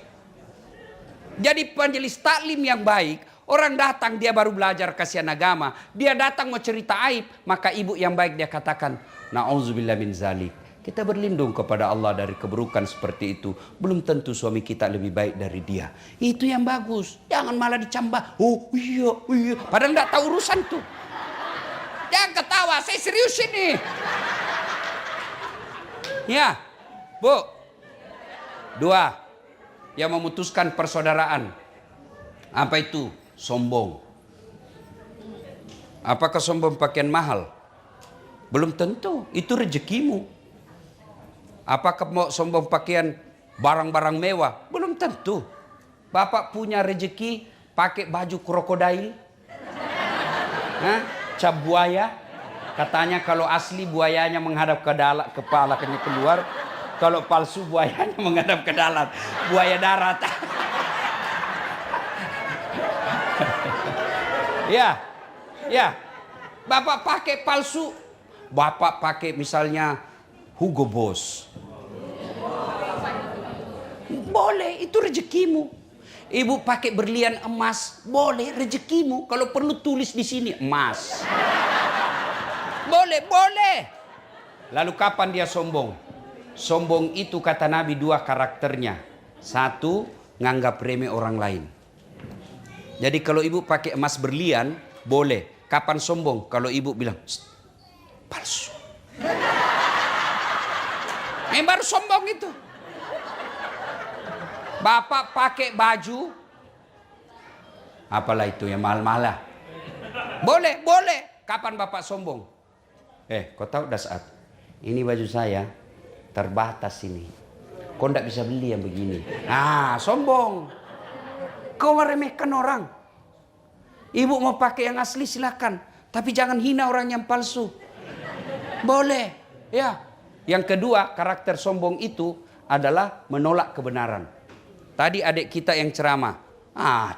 Jadi majelis taklim yang baik, orang datang dia baru belajar kasihan agama, dia datang mau cerita aib, maka ibu yang baik dia katakan na'udzubillah min zalik. Kita berlindung kepada Allah dari keburukan seperti itu. Belum tentu suami kita lebih baik dari dia. Itu yang bagus. Jangan malah dicambah. Oh iya. Padahal nggak tahu urusan tuh. Jangan ketawa, saya serius ini. Ya, Bu. 2. Yang memutuskan persaudaraan. Apa itu? Sombong. Apakah sombong pakaian mahal? Belum tentu. Itu rezekimu. Apakah mau sombong pakaian barang-barang mewah? Belum tentu. Bapak punya rezeki pakai baju krokodil. Cap buaya. Katanya kalau asli buayanya menghadap ke dalam, kepalanya keluar. Kalau palsu buayanya menghadap ke dalam. Buaya darat. Ya. Bapak pakai palsu. Bapak pakai misalnya Hugo Boss. Boleh, itu rezekimu. Ibu pakai berlian emas, boleh, rezekimu. Kalau perlu tulis di sini emas. Boleh. Lalu kapan dia sombong? Sombong itu kata Nabi 2 karakternya. 1, nganggap remeh orang lain. Jadi kalau ibu pakai emas berlian, boleh. Kapan sombong? Kalau ibu bilang, palsu. Baru sombong itu. Bapak pakai baju, apalah itu yang mahal-mahal. Boleh. Kapan bapak sombong? Kau tahu Dasat, ini baju saya terbatas ini. Kau tidak bisa beli yang begini. Sombong. Kau meremehkan orang. Ibu mau pakai yang asli silakan, tapi jangan hina orang yang palsu. Boleh, ya. Yang kedua, karakter sombong itu adalah menolak kebenaran. Tadi adik kita yang ceramah.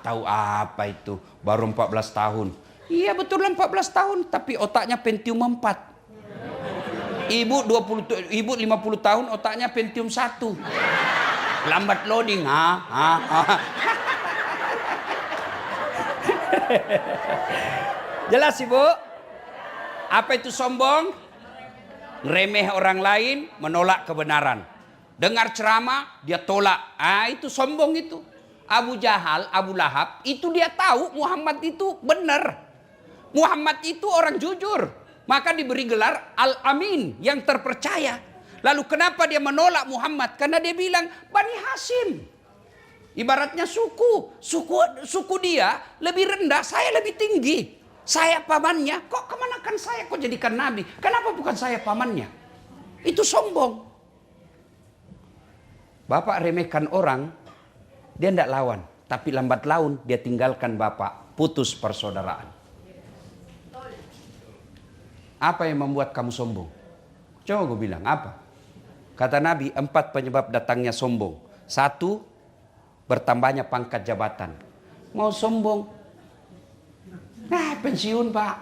Tahu apa itu? Baru 14 tahun. Iya betul 14 tahun, tapi otaknya Pentium 4. Ibu 50 tahun, otaknya Pentium 1. Lambat loading. Jelas Ibu? Apa itu sombong? Remeh orang lain, menolak kebenaran. Dengar ceramah, dia tolak. Itu sombong itu. Abu Jahal, Abu Lahab, itu dia tahu Muhammad itu benar. Muhammad itu orang jujur. Maka diberi gelar Al-Amin, yang terpercaya. Lalu kenapa dia menolak Muhammad? Karena dia bilang, Bani Hashim. Ibaratnya suku dia lebih rendah, saya lebih tinggi. Saya pamannya, kok kemanakan saya kok jadikan nabi? Kenapa bukan saya pamannya? Itu sombong. Bapak remehkan orang, dia tidak lawan. Tapi lambat laun dia tinggalkan bapak, putus persaudaraan. apa yang membuat kamu sombong? Coba gue bilang, apa? Kata Nabi, 4 penyebab datangnya sombong. 1, bertambahnya pangkat jabatan. Mau sombong? Nah, pensiun Pak.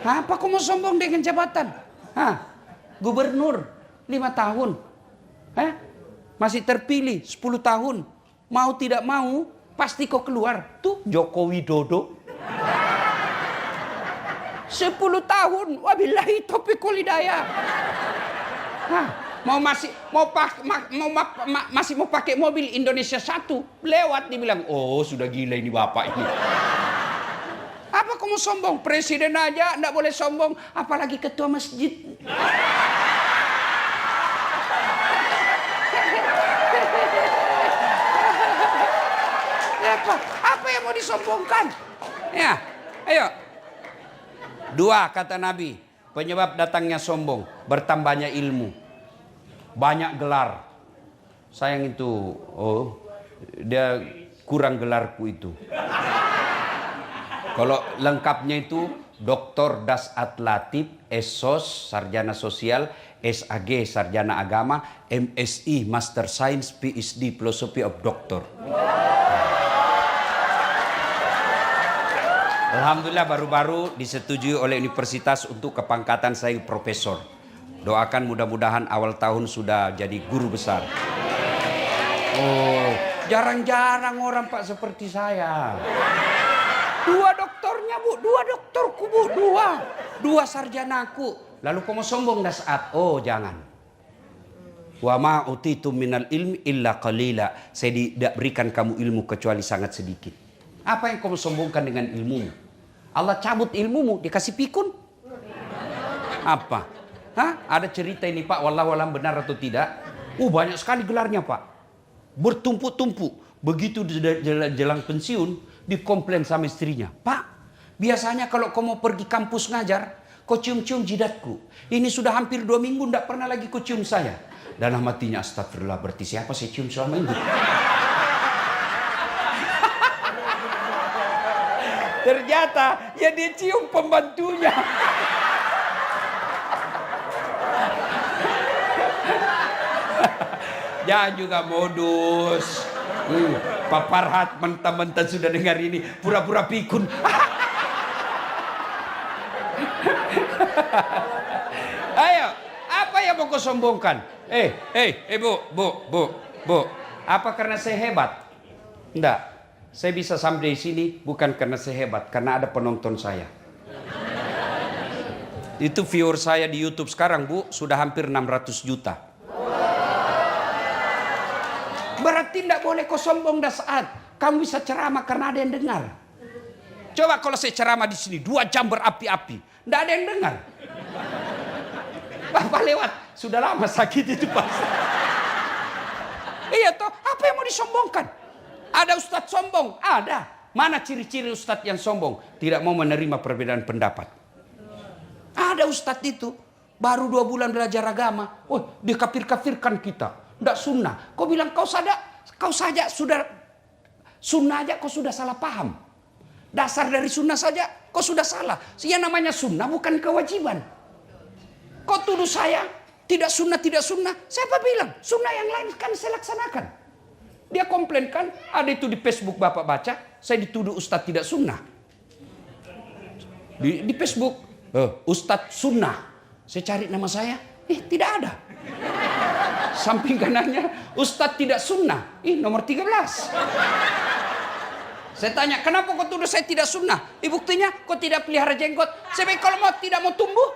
Apa kau mau sombong dengan jabatan? Gubernur 5 tahun. Masih terpilih 10 tahun. Mau tidak mau, pasti kau keluar. Tuh Joko Widodo. 10 tahun, wabillahi taufiq wal hidayah. Masih mau pakai mobil Indonesia 1, lewat dibilang, oh sudah gila ini bapak ini. Apa kamu sombong? Presiden aja enggak boleh sombong, apalagi ketua masjid. Apa yang mau disombongkan? Ya, ayo. 2 kata Nabi, penyebab datangnya sombong, bertambahnya ilmu. Banyak gelar. Sayang itu, dia kurang gelarku itu. Kalau lengkapnya itu Dr. Dasat Latif, SSOS, Sarjana Sosial, SAG, Sarjana Agama, MSI, Master Science, PhD, Philosophy of Doctor. Alhamdulillah baru-baru disetujui oleh universitas untuk kepangkatan saya profesor. Doakan mudah-mudahan awal tahun sudah jadi guru besar. Oh, jarang-jarang orang Pak seperti saya. 2 doktornya Bu, 2 doktorku Bu, 2 sarjanaku. Lalu kamu sombong dah saat, oh jangan. Wa ma utitu minal ilmi illa qalila. Saya tidak berikan kamu ilmu kecuali sangat sedikit. Apa yang kamu sombongkan dengan ilmumu? Allah cabut ilmumu, dikasih pikun. Apa? Ada cerita ini Pak, wallahu alam benar atau tidak? Banyak sekali gelarnya Pak. Bertumpuk-tumpuk. Begitu jelang pensiun, dikomplain sama istrinya. Pak, biasanya kalau kau mau pergi kampus ngajar, kau cium-cium jidatku. Ini sudah hampir 2 minggu tidak pernah lagi kau cium saya. Dalam hatinya, astagfirullah, berarti siapa saya cium selama ini? Ternyata ya dia cium pembantunya. Jangan juga modus. Pak Farhat mentah-mentah sudah dengar ini, pura-pura pikun. Ayo, apa yang mau kau sombongkan? Bu. Apa karena saya hebat? Enggak. Saya bisa sampai di sini bukan karena saya hebat, karena ada penonton saya. Itu viewer saya di YouTube sekarang, Bu, sudah hampir 600 juta. Berarti tidak boleh kau sombong dah saat kamu bisa ceramah karena ada yang dengar. Coba kalau saya ceramah di sini 2 jam berapi-api, tidak ada yang dengar. Bapak lewat, sudah lama sakit itu Pak. Iya toh, apa yang mau disombongkan? Ada ustadz sombong? Ada. Mana ciri-ciri ustadz yang sombong? Tidak mau menerima perbedaan pendapat. Ada ustadz itu baru 2 bulan belajar agama. Dia kafir-kafirkan kita. Tidak sunnah. Kau bilang kau saja sudah sunnah aja kau sudah salah paham. Dasar dari sunnah saja kau sudah salah. Yang namanya sunnah bukan kewajiban. Kau tuduh saya tidak sunnah. Siapa bilang? Sunnah yang lain kan saya laksanakan. Dia komplain kan, ada itu di Facebook Bapak baca, saya dituduh Ustadz tidak sunnah. Di Facebook, Ustadz sunnah. Saya cari nama saya, tidak ada. Samping kanannya, Ustadz tidak sunnah. Nomor 13. Saya tanya, kenapa kau tuduh saya tidak sunnah? Buktinya, kau tidak pelihara jenggot. Saya bilang, kalau tidak mau tumbuh.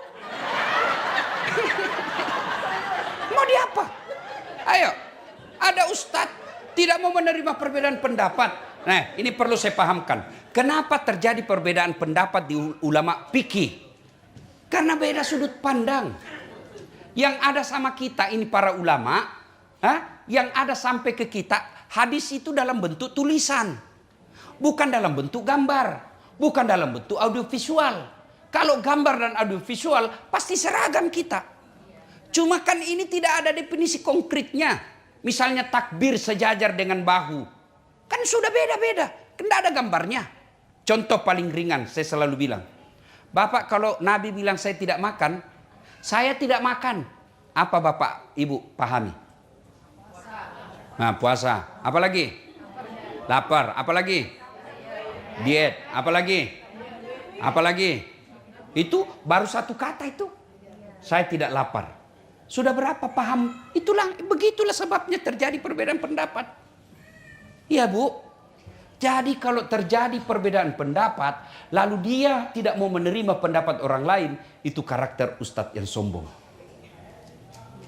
Mau diapa? Ayo, ada Ustadz tidak mau menerima perbedaan pendapat. Nah, ini perlu saya pahamkan. Kenapa terjadi perbedaan pendapat di ulama fikih? Karena beda sudut pandang. Yang ada sama kita ini para ulama, yang ada sampai ke kita, hadis itu dalam bentuk tulisan. Bukan dalam bentuk gambar. Bukan dalam bentuk audiovisual. Kalau gambar dan audiovisual, pasti seragam kita. Cuma kan ini tidak ada definisi konkretnya. Misalnya takbir sejajar dengan bahu. Kan sudah beda-beda. Kan tidak ada gambarnya. Contoh paling ringan, saya selalu bilang. Bapak kalau Nabi bilang saya tidak makan, saya tidak makan. Apa Bapak, Ibu pahami? Nah, puasa. Apa lagi? Lapar. Apa lagi? Diet. Apa lagi? Apa lagi? Itu baru satu kata itu. Saya tidak lapar. Sudah berapa paham? Begitulah sebabnya terjadi perbedaan pendapat. Iya Bu. Jadi kalau terjadi perbedaan pendapat, lalu dia tidak mau menerima pendapat orang lain, itu karakter ustadz yang sombong.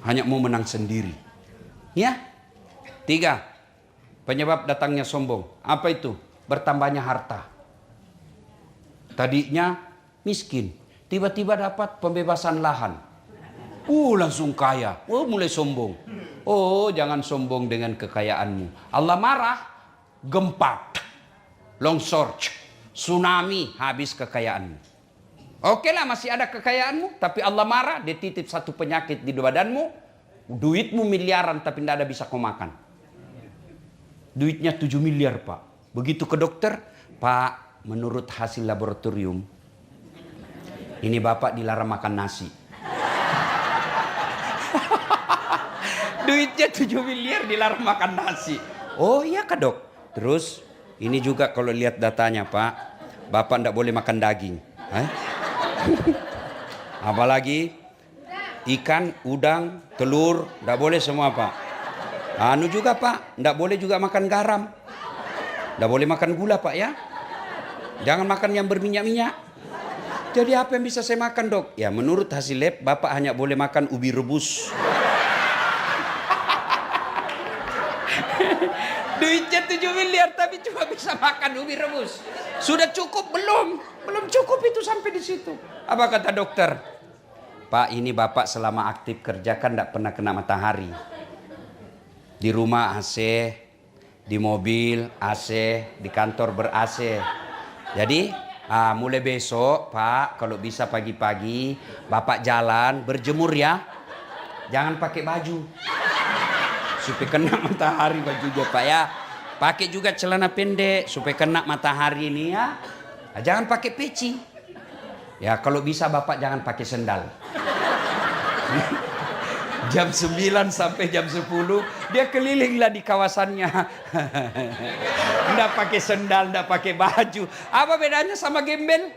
Hanya mau menang sendiri. Ya. 3. Penyebab datangnya sombong. Apa itu? Bertambahnya harta. Tadinya miskin. Tiba-tiba dapat pembebasan lahan. Langsung kaya. Mulai sombong. Jangan sombong dengan kekayaanmu. Allah marah. Gempa. Longsor. Tsunami. Habis kekayaanmu. Oke lah masih ada kekayaanmu. Tapi Allah marah. Dia titip satu penyakit di badanmu. Duitmu miliaran tapi tidak ada bisa kau makan. Duitnya 7 miliar Pak. Begitu ke dokter, Pak, menurut hasil laboratorium, ini Bapak dilarang makan nasi. Duitnya 7 miliar dilarang makan nasi. Oh iya Kak Dok. Terus ini juga kalau lihat datanya Pak, Bapak tidak boleh makan daging. Apalagi ikan, udang, telur, tidak boleh semua Pak. Anu juga Pak, tidak boleh juga makan garam. Tidak boleh makan gula Pak ya. Jangan makan yang berminyak-minyak. Jadi apa yang bisa saya makan Dok? Ya menurut hasil lab, Bapak hanya boleh makan ubi rebus. Duitnya 7 miliar tapi cuma bisa makan ubi rebus. Sudah cukup belum? Belum cukup itu sampai di situ. Apa kata dokter? Pak ini Bapak selama aktif kerja kan tidak pernah kena matahari. Di rumah AC, di mobil AC, di kantor ber-AC. Jadi mulai besok Pak kalau bisa pagi-pagi Bapak jalan berjemur ya. Jangan pakai baju. Supaya kena matahari bajunya Pak ya. Pakai juga celana pendek supaya kena matahari ini ya. Jangan pakai peci. Ya kalau bisa Bapak jangan pakai sendal. Jam 9 sampai jam 10 dia kelilinglah di kawasannya. Nggak pakai sendal, nggak pakai baju. Apa bedanya sama gembel?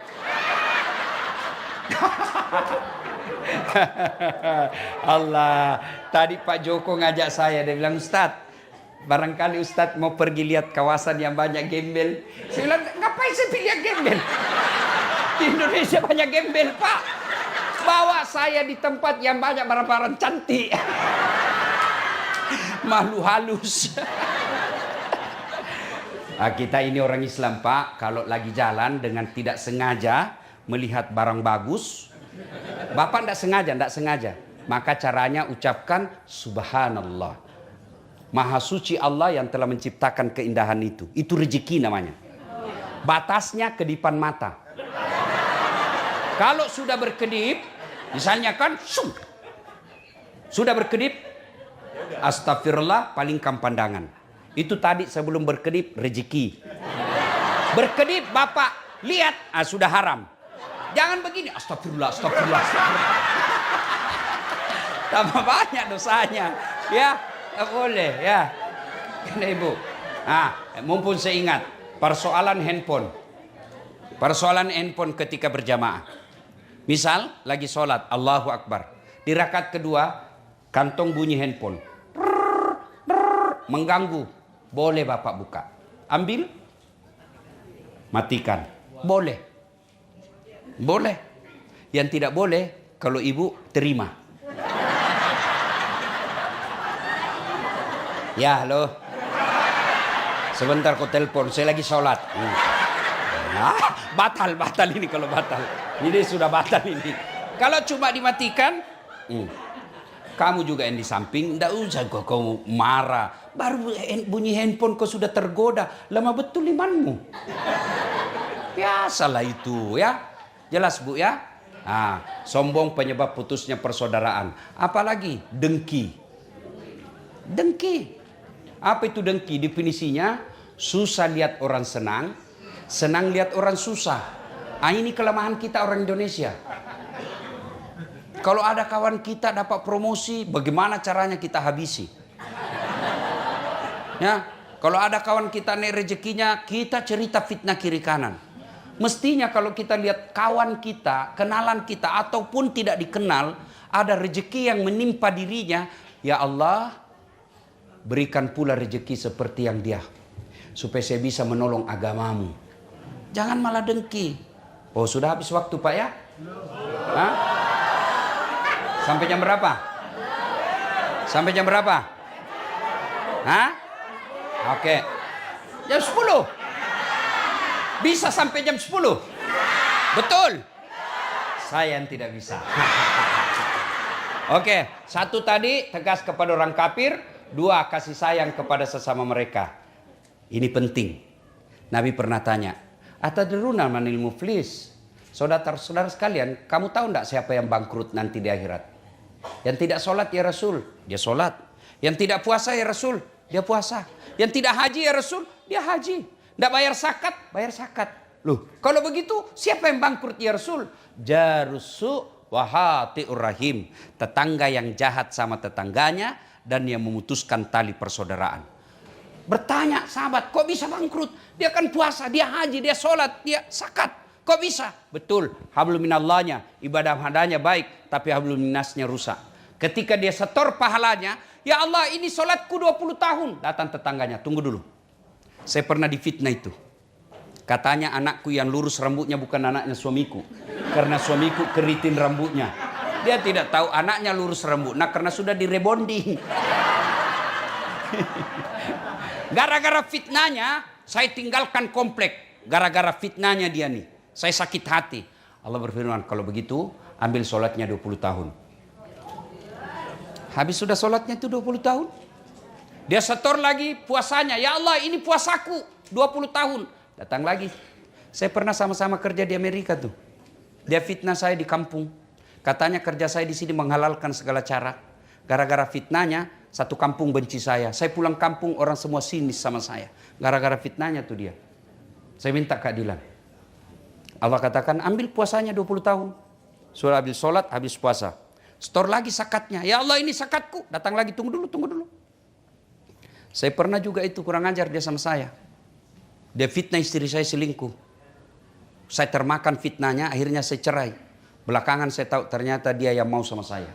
Allah. Tadi Pak Joko ngajak saya, dia bilang Ustadz, barangkali Ustadz mau pergi lihat kawasan yang banyak gembel. Saya bilang ngapain saya pilih gembel? Di Indonesia banyak gembel Pak. Bawa saya di tempat yang banyak barang-barang cantik. Malu halus. Kita ini orang Islam Pak. Kalau lagi jalan dengan tidak sengaja melihat barang bagus. Bapak tidak sengaja. Maka caranya ucapkan Subhanallah. Maha suci Allah yang telah menciptakan keindahan itu. Itu rezeki namanya. Batasnya kedipan mata. Kalau sudah berkedip, misalnya kan, sudah berkedip, astagfirullah, palingkan pandangan. Itu tadi sebelum berkedip, rezeki. Berkedip, Bapak, lihat, sudah haram. Jangan begini, astagfirullah. Tambah banyak dosanya. Ya, tak boleh, ya. Karena Ibu. Mumpun saya ingat, persoalan handphone ketika berjamaah. Misal lagi sholat, Allahu Akbar. Di rakaat kedua, kantong bunyi handphone. Mengganggu. Boleh Bapak buka. Ambil. Matikan. Boleh. Yang tidak boleh, kalau Ibu terima. Ya, halo. Sebentar kau telepon, saya lagi sholat. Batal ini kalau batal. Ini sudah batal ini. Kalau cuma dimatikan, kamu juga yang di samping, ndak usah kau marah. Baru bunyi handphone kau sudah tergoda, lama betul imanmu. Biasalah itu ya. Jelas Bu ya. Sombong penyebab putusnya persaudaraan. Apalagi dengki. Apa itu dengki? Definisinya susah lihat orang senang, Senang lihat orang susah. Ini kelemahan kita orang Indonesia. Kalau ada kawan kita dapat promosi, bagaimana caranya kita habisi? Ya, kalau ada kawan kita naik rezekinya, kita cerita fitnah kiri kanan. Mestinya kalau kita lihat kawan kita, kenalan kita, ataupun tidak dikenal, ada rezeki yang menimpa dirinya, ya Allah, berikan pula rezeki seperti yang dia, supaya saya bisa menolong agamamu. Jangan malah dengki. Oh, sudah habis waktu Pak ya? Hah? Sampai jam berapa? Sampai jam berapa? Hah? Oke. Jam 10. Bisa sampai jam 10? Betul? Saya yang tidak bisa. Oke, 1 tadi tegas kepada orang kafir, 2 kasih sayang kepada sesama mereka. Ini penting. Nabi pernah tanya, atadruna manil muflis? Saudara-saudara sekalian, kamu tahu enggak siapa yang bangkrut nanti di akhirat? Yang tidak sholat ya Rasul, dia sholat. Yang tidak puasa ya Rasul, dia puasa. Yang tidak haji ya Rasul, dia haji. Tidak bayar zakat. Loh, kalau begitu siapa yang bangkrut ya Rasul? Jarusu wahati'ur rahim. Tetangga yang jahat sama tetangganya dan yang memutuskan tali persaudaraan. Bertanya sahabat, kok bisa bangkrut? Dia kan puasa, dia haji, dia sholat, dia zakat. Kok bisa? Betul, hablum minallahnya, ibadah hadanya baik, tapi hablum minasnya rusak. Ketika dia setor pahalanya, ya Allah ini sholatku 20 tahun. Datang tetangganya, tunggu dulu. Saya pernah difitnah itu. Katanya anakku yang lurus rambutnya bukan anaknya suamiku. Karena suamiku keritin rambutnya. Dia tidak tahu anaknya lurus rambut. Nah karena sudah direbonding. Gara-gara fitnahnya, saya tinggalkan komplek. Gara-gara fitnahnya dia nih. Saya sakit hati. Allah berfirman, kalau begitu ambil sholatnya 20 tahun. Habis sudah sholatnya itu 20 tahun. Dia setor lagi puasanya. Ya Allah ini puasaku 20 tahun. Datang lagi. Saya pernah sama-sama kerja di Amerika tuh. Dia fitnah saya di kampung. Katanya kerja saya di sini menghalalkan segala cara. Gara-gara fitnahnya satu kampung benci saya. Saya pulang kampung orang semua sinis sama saya. Gara-gara fitnahnya tuh dia. Saya minta keadilan. Allah katakan ambil puasanya 20 tahun. Sudah habis sholat, habis puasa. Store lagi zakatnya. Ya Allah ini zakatku. Datang lagi, tunggu dulu. Saya pernah juga itu kurang ajar dia sama saya. Dia fitnah istri saya selingkuh. Saya termakan fitnahnya, akhirnya saya cerai. Belakangan saya tahu ternyata dia yang mau sama saya.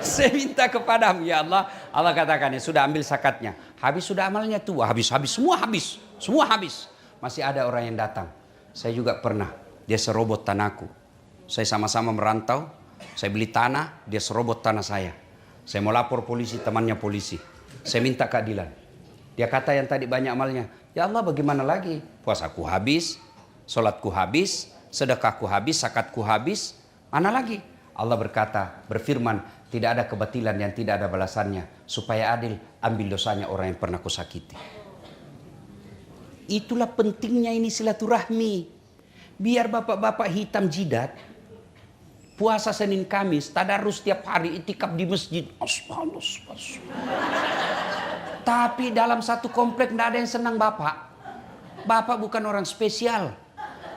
Saya minta kepadamu ya Allah. Allah katakan ya sudah ambil zakatnya. Habis sudah amalnya tua. Habis. Semua habis. Masih ada orang yang datang. Saya juga pernah. Dia serobot tanahku. Saya sama-sama merantau. Saya beli tanah. Dia serobot tanah saya. Saya mau lapor polisi, temannya polisi. Saya minta keadilan. Dia kata yang tadi banyak amalnya. Ya Allah bagaimana lagi? Puasaku habis. Sholatku habis. Sedekahku habis. Zakatku habis. Mana lagi? Allah berfirman, tidak ada kebatilan yang tidak ada balasannya. Supaya adil, ambil dosanya orang yang pernah kusakiti. Itulah pentingnya ini silaturahmi. Biar bapak-bapak hitam jidat, puasa Senin Kamis, tadarus setiap hari, itikaf di masjid. Tapi dalam satu komplek tidak ada yang senang bapak. Bapak bukan orang spesial.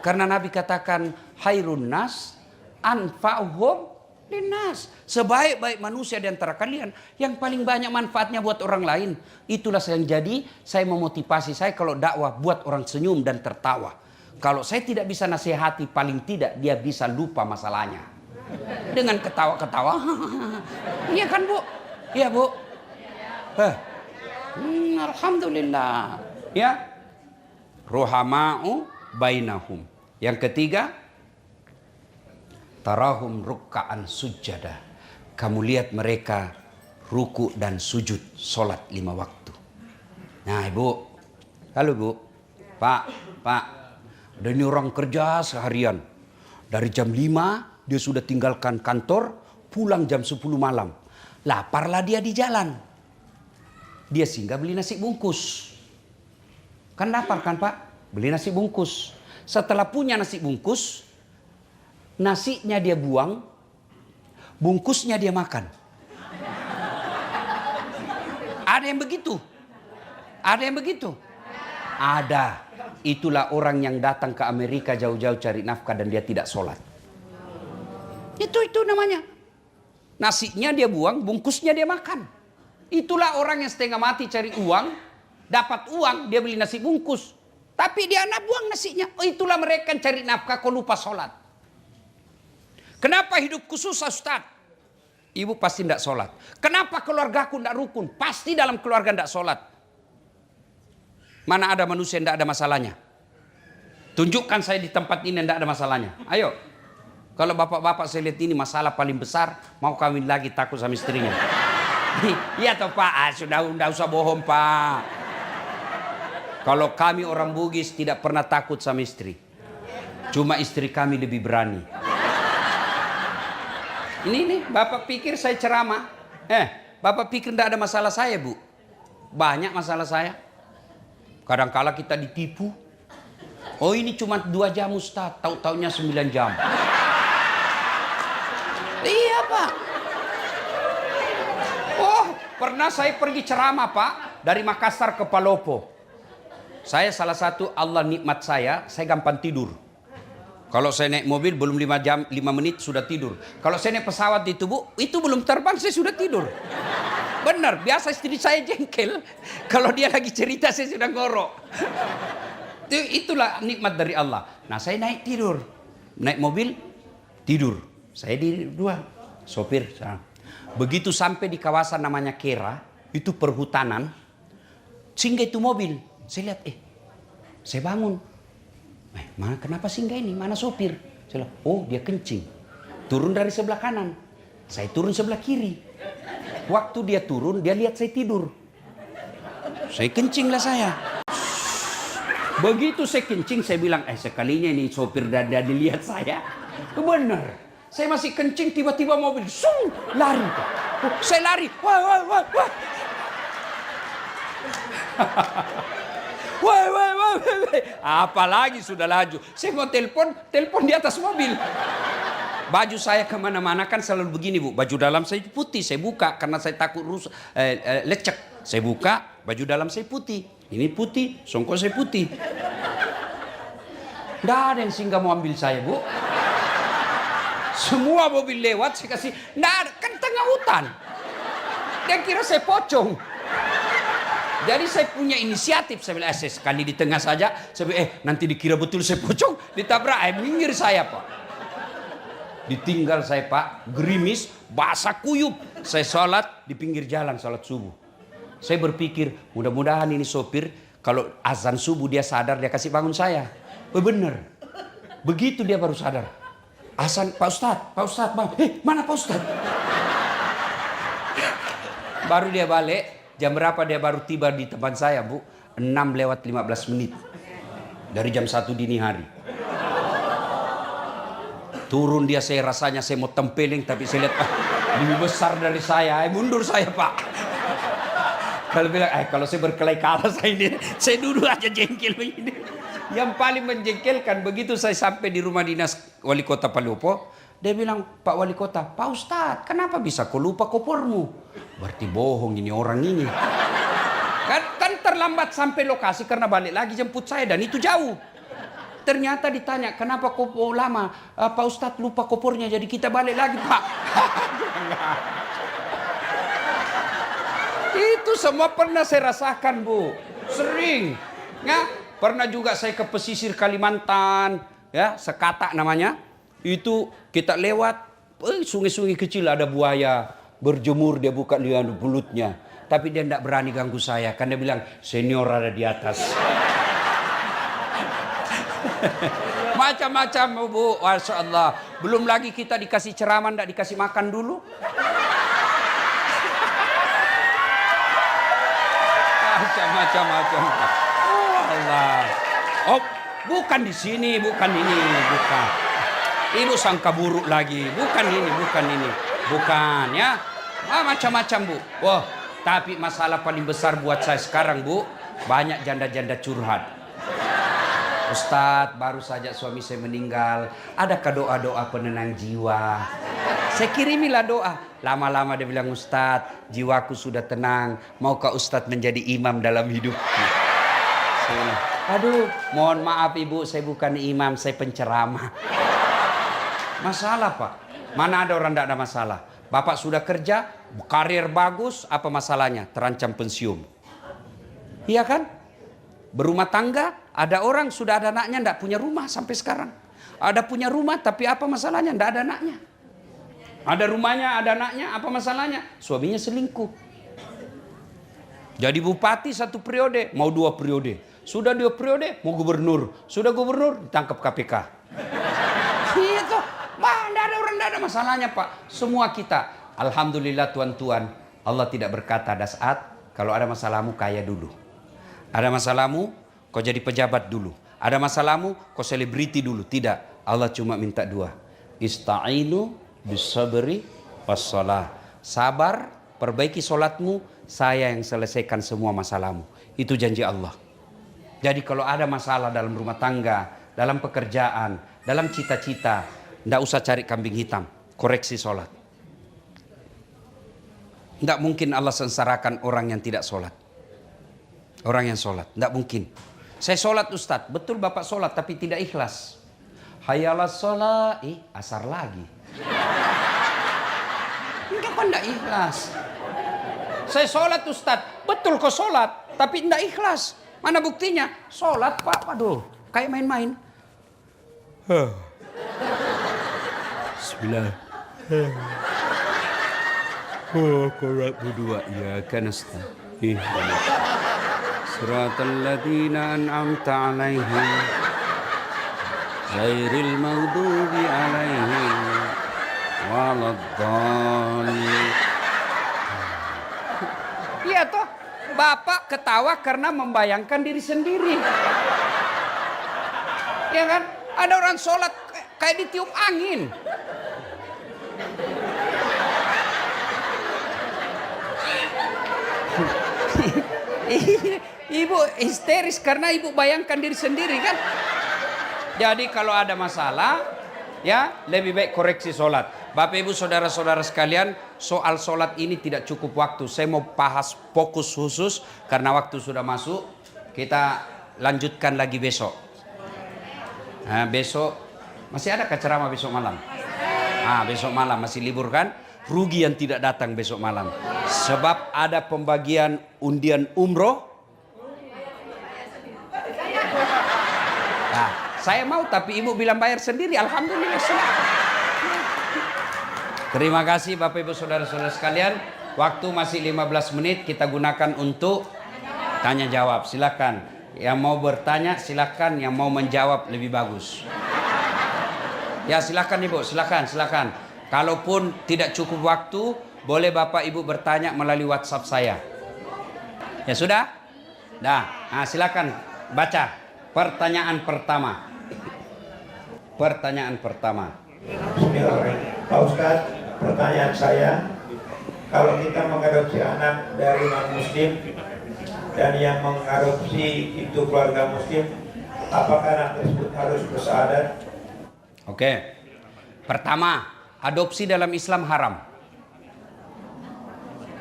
Karena Nabi katakan, hairun nas anfa'uhum linnas. Sebaik-baik manusia di antara kalian yang paling banyak manfaatnya buat orang lain. Itulah yang jadi saya memotivasi saya kalau dakwah buat orang senyum dan tertawa. Kalau saya tidak bisa nasihati, paling tidak dia bisa lupa masalahnya. Dengan ketawa-ketawa. Iya kan Bu? Iya Bu? Alhamdulillah. Ya. Ruhama'u bainahum. Yang ketiga, tarahum rukka'an sujada. Kamu lihat mereka ruku dan sujud solat 5 waktu. Nah Ibu, halo Bu, Pak, ada ini orang kerja seharian. Dari jam 5 dia sudah tinggalkan kantor, pulang jam 10 malam. Laparlah dia di jalan. Dia singgah beli nasi bungkus. Kan lapar kan Pak? Beli nasi bungkus. Setelah punya nasi bungkus, nasinya dia buang, bungkusnya dia makan. Ada yang begitu? Ada yang begitu? Ada. Itulah orang yang datang ke Amerika jauh-jauh cari nafkah dan dia tidak sholat. Itu namanya. Nasinya dia buang, bungkusnya dia makan. Itulah orang yang setengah mati cari uang, dapat uang, dia beli nasi bungkus. Tapi dia anak buang nasinya. Itulah mereka yang cari nafkah kok lupa sholat. Kenapa hidupku susah, Ustaz? Ibu pasti tidak sholat. Kenapa keluargaku tidak rukun? Pasti dalam keluarga tidak sholat. Mana ada manusia yang tidak ada masalahnya? Tunjukkan saya di tempat ini yang tidak ada masalahnya. Ayo. Kalau bapak-bapak saya lihat ini masalah paling besar, mau kawin lagi takut sama istrinya. Iya toh Pak, sudah usah bohong Pak. Kalau kami orang Bugis tidak pernah takut sama istri. Cuma istri kami lebih berani. Ini bapak pikir saya ceramah. Bapak pikir tidak ada masalah saya Bu. Banyak masalah saya. Kadang-kala kita ditipu. Oh ini cuma 2 jam Ustaz, tahu-taunya 9 jam. Iya Pak. Oh pernah saya pergi ceramah Pak. Dari Makassar ke Palopo. Saya salah satu Allah nikmat saya gampang tidur. Kalau saya naik mobil belum 5 menit sudah tidur. Kalau saya naik pesawat itu Bu, itu belum terbang saya sudah tidur. Benar, biasa istri saya jengkel. Kalau dia lagi cerita saya sudah ngorok. Itulah nikmat dari Allah. Nah saya naik tidur. Naik mobil, tidur. Saya di 2, sopir. Begitu sampai di kawasan namanya Kera, itu perhutanan. Singgah itu mobil. Saya lihat, saya bangun. Kenapa singgah ini? Mana sopir? Saya lihat, oh dia kencing. Turun dari sebelah kanan. Saya turun sebelah kiri. Waktu dia turun, dia lihat saya tidur. Saya kencing lah saya. Begitu saya kencing, saya bilang, sekalinya ini sopir dan dia dilihat saya. Benar. Saya masih kencing, tiba-tiba mobil, lari. Saya lari. Wah. Apalagi sudah laju. Saya mau telepon di atas mobil. Baju saya kemana-mana kan selalu begini Bu. Baju dalam saya putih, saya buka karena saya takut lecek. Saya buka, baju dalam saya putih. Ini putih, songkok saya putih. Nggak ada yang singgah mau ambil saya Bu. Semua mobil lewat saya kasih. Nggak ada, kan tengah hutan. Dia kira saya pocong. Jadi saya punya inisiatif. Saya bilang, sekali di tengah saja. Saya bilang, nanti dikira betul saya pocong. Ditabrak, minggir saya Pak. Ditinggal saya Pak. Gerimis, basah kuyup. Saya sholat di pinggir jalan, sholat subuh. Saya berpikir, mudah-mudahan ini sopir. Kalau azan subuh dia sadar, dia kasih bangun saya. Benar. Begitu dia baru sadar. Azan, Pak Ustadz, bang. Mana Pak Ustadz? Baru dia balik. Jam berapa dia baru tiba di tempat saya Bu? 6:15 menit. Dari jam 1 dini hari. Turun dia, saya rasanya saya mau tempeling. Tapi saya lihat lebih besar dari saya. Mundur saya Pak. Kalau bilang, kalau saya berkelahi kalah saya duduk aja jengkel begini. Yang paling menjengkelkan begitu saya sampai di rumah dinas wali kota Palopo. Dia bilang, Pak Wali Kota, Pak Ustadz, kenapa bisa kau lupa kopormu? Berarti bohong ini orang ini. Kan terlambat sampai lokasi karena balik lagi jemput saya dan itu jauh. Ternyata ditanya, kenapa kau lama? Pak Ustadz lupa kopornya jadi kita balik lagi Pak. Itu semua pernah saya rasakan Bu. Sering. Ya, pernah juga saya ke pesisir Kalimantan. Ya, Sekata namanya. Itu kita lewat sungai-sungai kecil ada buaya berjemur, dia buka liang mulutnya, tapi dia tidak berani ganggu saya karena dia bilang senior ada di atas. Macam-macam Bu, Masya Allah. Belum lagi kita dikasih ceramah tidak dikasih makan dulu. Macam-macam. Oh Allah. Oh bukan di sini, bukan ini, bukan. Ibu sangka buruk lagi. Bukan ya. Macam-macam Bu. Wah, tapi masalah paling besar buat saya sekarang Bu, banyak janda-janda curhat. Ustadz, baru saja suami saya meninggal. Adakah doa-doa penenang jiwa? Saya kirimilah doa. Lama-lama dia bilang, Ustadz, jiwaku sudah tenang. Maukah Ustadz menjadi imam dalam hidupku? Saya bilang, aduh, mohon maaf ibu, saya bukan imam, saya penceramah. Masalah Pak. Mana ada orang tidak ada masalah. Bapak sudah kerja, karir bagus, apa masalahnya? Terancam pensiun. Iya kan? Berumah tangga, ada orang sudah ada anaknya tidak punya rumah sampai sekarang. Ada punya rumah tapi apa masalahnya? Tidak ada anaknya. Ada rumahnya, ada anaknya, apa masalahnya? Suaminya selingkuh. Jadi bupati 1 periode, mau 2 periode. Sudah 2 periode, mau gubernur. Sudah gubernur, ditangkap KPK. Itu, tidak ada orang, tidak ada masalahnya Pak. Semua kita, alhamdulillah tuan-tuan, Allah tidak berkata ada saat kalau ada masalahmu kaya dulu. Ada masalahmu, kau jadi pejabat dulu. Ada masalahmu, kau selebriti dulu. Tidak, Allah cuma minta 2. Ista'inu bisabri wassalah. Sabar, perbaiki solatmu, saya yang selesaikan semua masalahmu. Itu janji Allah. Jadi kalau ada masalah dalam rumah tangga, dalam pekerjaan, dalam cita-cita, tidak usah cari kambing hitam. Koreksi solat. Tidak mungkin Allah sengsarakan orang yang tidak solat. Orang yang sholat, tidak mungkin. Saya sholat Ustadz, betul Bapak sholat tapi tidak ikhlas. Hayalah sholat, asar lagi. Enggak kan tidak ikhlas. Saya sholat Ustadz, betul kok sholat tapi tidak ikhlas. Mana buktinya? Sholat Pak, waduh, kayak main-main. Bismillah. Oh, korat berdua ya kan Ustadz. Siratal ladzina an'amta 'alaihim ghairil maghdubi 'alaihim waladdallin. Iya toh, Bapak ketawa karena membayangkan diri sendiri. Ya kan? Ada orang sholat kayak ditiup angin. Ibu histeris karena ibu bayangkan diri sendiri kan. Jadi kalau ada masalah, ya lebih baik koreksi sholat. Bapak ibu saudara-saudara sekalian, soal sholat ini tidak cukup waktu. Saya mau bahas fokus khusus karena waktu sudah masuk. Kita lanjutkan lagi besok. Nah, besok masih ada ceramah besok malam. Besok malam masih libur kan? Rugi yang tidak datang besok malam. Sebab ada pembagian undian umroh. Nah, saya mau tapi ibu bilang bayar sendiri. Alhamdulillah. Terima kasih Bapak Ibu Saudara-saudara sekalian. Waktu masih 15 menit kita gunakan untuk tanya jawab. Silakan. Yang mau bertanya silakan, yang mau menjawab lebih bagus. Ya silakan Ibu, silakan. Kalaupun tidak cukup waktu, boleh Bapak Ibu bertanya melalui WhatsApp saya. Ya sudah? Nah, silakan baca pertanyaan pertama. Pertanyaan pertama. Bismillahirrahmanirrahim. Pak Ustadz, pertanyaan saya, kalau kita mengadopsi anak dari non-muslim dan yang mengadopsi itu keluarga muslim, apakah anak tersebut harus bersyahadat? Oke. Pertama, adopsi dalam Islam haram.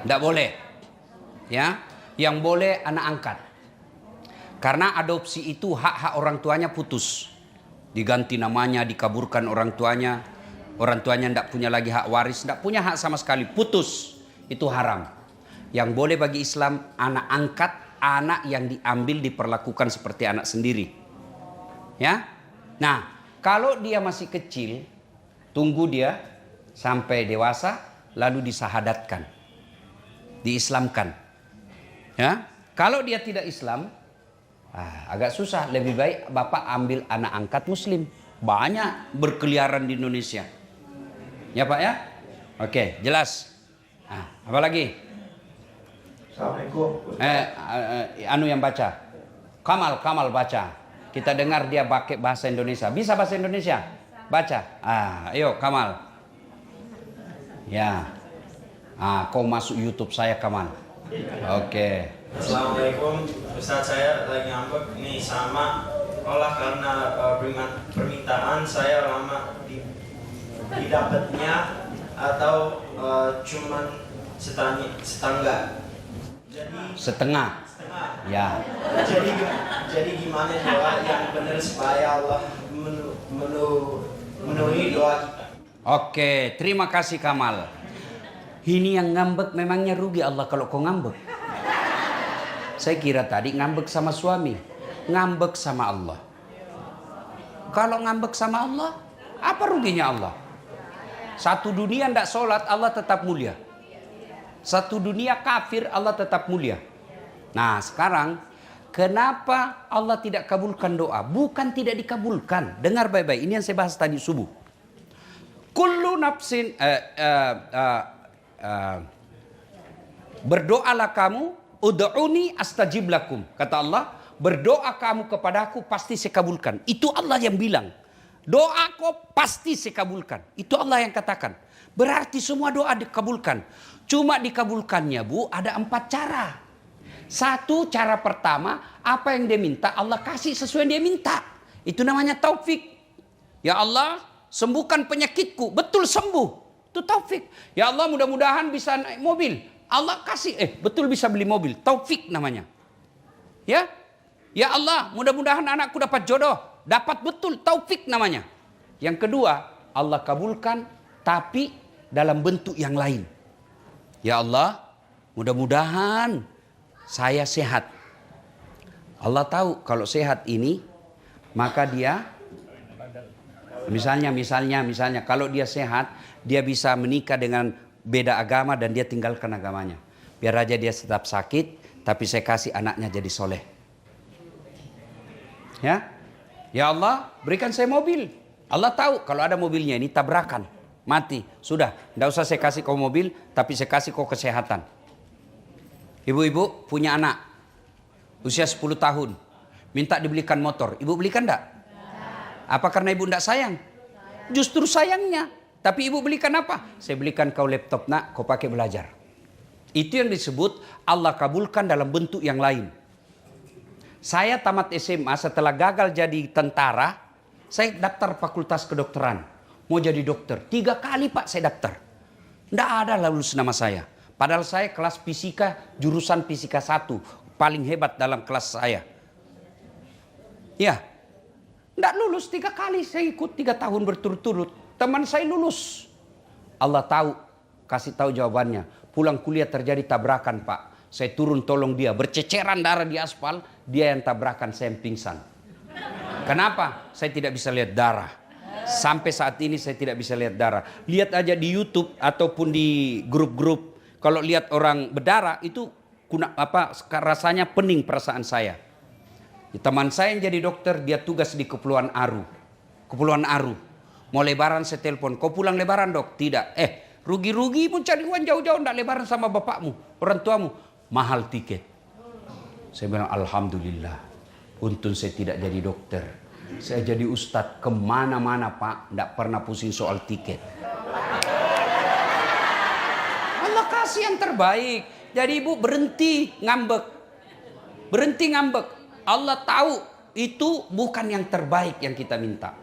Tidak boleh. Ya, yang boleh anak angkat. Karena adopsi itu hak-hak orang tuanya putus. Diganti namanya, dikaburkan orang tuanya. Orang tuanya tidak punya lagi hak waris, tidak punya hak sama sekali, putus. Itu haram. Yang boleh bagi Islam anak angkat, anak yang diambil diperlakukan seperti anak sendiri. Ya. Nah, kalau dia masih kecil, tunggu dia sampai dewasa, lalu disahadatkan, diislamkan. Ya, kalau dia tidak Islam, agak susah. Lebih baik Bapak ambil anak angkat Muslim. Banyak berkeliaran di Indonesia. Ya Pak ya. Oke, jelas. Apa lagi? Assalamualaikum. Anu yang baca. Kamal baca. Kita dengar dia pakai bahasa Indonesia. Bisa bahasa Indonesia? Baca. Ayo Kamal. Ya. Kau masuk YouTube saya Kamal. Oke. Assalamualaikum, Ustaz, saya lagi ngambek nih sama olah karena permintaan saya lama didapatnya atau cuman setengah. Jadi Setengah. Ya. Jadi gimana doa yang benar supaya Allah memenuhi doa kita? Oke, terima kasih Kamal. Ini yang ngambek memangnya rugi Allah kalau kau ngambek. Saya kira tadi ngambek sama suami, ngambek sama Allah. Kalau ngambek sama Allah, apa ruginya Allah? Satu dunia tidak sholat, Allah tetap mulia. Satu dunia kafir, Allah tetap mulia. Nah sekarang, kenapa Allah tidak kabulkan doa? Bukan tidak dikabulkan. Dengar baik-baik, ini yang saya bahas tadi subuh. Kullu nafsin berdoalah kamu, ud'uni astajib lakum. Kata Allah, berdoa kamu kepadaku pasti saya kabulkan. Itu Allah yang bilang. Doa kau pasti saya kabulkan. Itu Allah yang katakan. Berarti semua doa dikabulkan. Cuma dikabulkannya Bu ada 4 cara. Satu, cara pertama, apa yang dia minta Allah kasih sesuai yang dia minta. Itu namanya taufik. Ya Allah, sembuhkan penyakitku. Betul sembuh. Itu taufik. Ya Allah, mudah-mudahan bisa naik mobil. Allah kasih, betul bisa beli mobil. Taufik namanya. Ya. Ya Allah, mudah-mudahan anakku dapat jodoh. Dapat betul, taufik namanya. Yang kedua, Allah kabulkan tapi dalam bentuk yang lain. Ya Allah, mudah-mudahan saya sehat. Allah tahu kalau sehat ini, maka dia misalnya kalau dia sehat, dia bisa menikah dengan beda agama dan dia tinggalkan agamanya. Biar aja dia tetap sakit, tapi saya kasih anaknya jadi soleh. Ya, ya Allah, berikan saya mobil. Allah tahu kalau ada mobilnya ini tabrakan, mati. Sudah, tidak usah saya kasih kau mobil, tapi saya kasih kau kesehatan. Ibu-ibu punya anak, usia 10 tahun, minta dibelikan motor. Ibu belikan enggak? Apa karena ibu enggak sayang? Justru sayangnya. Tapi ibu belikan apa? Saya belikan kau laptop nak, kau pakai belajar. Itu yang disebut Allah kabulkan dalam bentuk yang lain. Saya tamat SMA setelah gagal jadi tentara, saya daftar fakultas kedokteran. Mau jadi dokter. 3 kali Pak saya daftar. Tidak ada lulus nama saya. Padahal saya kelas fisika, jurusan fisika 1. Paling hebat dalam kelas saya. Ya. Tidak lulus 3 kali saya ikut 3 tahun berturut-turut. Teman saya lulus. Allah tahu. Kasih tahu jawabannya. Pulang kuliah terjadi tabrakan Pak. Saya turun tolong dia. Berceceran darah di aspal. Dia yang tabrakan, saya yang pingsan. Kenapa? Saya tidak bisa lihat darah. Sampai saat ini saya tidak bisa lihat darah. Lihat aja di YouTube ataupun di grup-grup. Kalau lihat orang berdarah itu rasanya pening perasaan saya. Teman saya yang jadi dokter, dia tugas di Kepulauan Aru. Kepulauan Aru. Mau lebaran saya telepon, kau pulang lebaran dok? Tidak. Rugi-rugi pun cari uang jauh-jauh, enggak lebaran sama bapakmu, orang tuamu. Mahal tiket. Saya bilang alhamdulillah. Untung saya tidak jadi dokter. Saya jadi ustadz kemana-mana Pak. Tidak pernah pusing soal tiket. Allah kasih yang terbaik. Jadi ibu berhenti ngambek. Berhenti ngambek. Allah tahu itu bukan yang terbaik yang kita minta.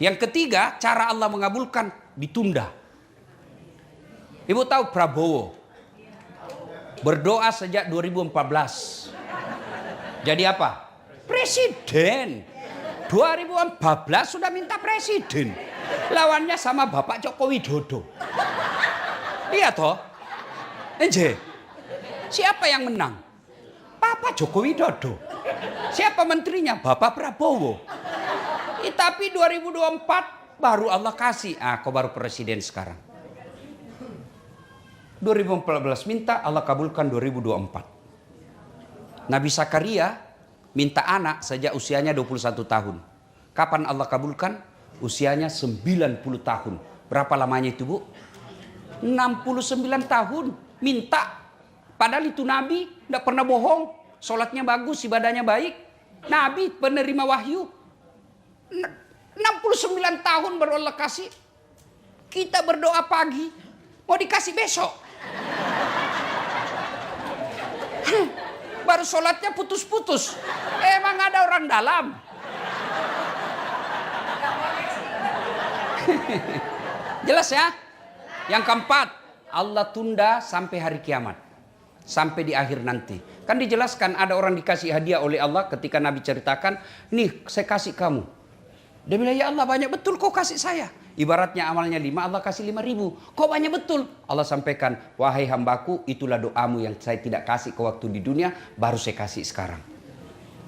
Yang ketiga, cara Allah mengabulkan ditunda. Ibu tahu Prabowo berdoa sejak 2014. Jadi apa? Presiden. 2014 sudah minta presiden. Lawannya sama Bapak Joko Widodo. Iya toh? Siapa yang menang? Bapak Joko Widodo. Siapa menterinya? Bapak Prabowo. Tapi 2024 baru Allah kasih. Kau baru presiden sekarang. 2014 minta, Allah kabulkan 2024. Nabi Zakaria minta anak sejak usianya 21 tahun. Kapan Allah kabulkan? Usianya 90 tahun. Berapa lamanya itu Bu? 69 tahun. Minta. Padahal itu Nabi, tidak pernah bohong. Sholatnya bagus, ibadahnya baik. Nabi penerima wahyu. 69 tahun baru Allah kasih. Kita berdoa pagi, mau dikasih besok. Baru sholatnya putus-putus. Emang ada orang dalam? Jelas ya? Yang keempat, Allah tunda sampai hari kiamat. Sampai di akhir nanti. Kan dijelaskan ada orang dikasih hadiah oleh Allah ketika Nabi ceritakan, nih saya kasih kamu. Dia bilang, ya Allah banyak betul kau kasih saya. Ibaratnya amalnya 5, Allah kasih 5.000. Kok banyak betul? Allah sampaikan, wahai hambaku, itulah doamu yang saya tidak kasih ke waktu di dunia, baru saya kasih sekarang.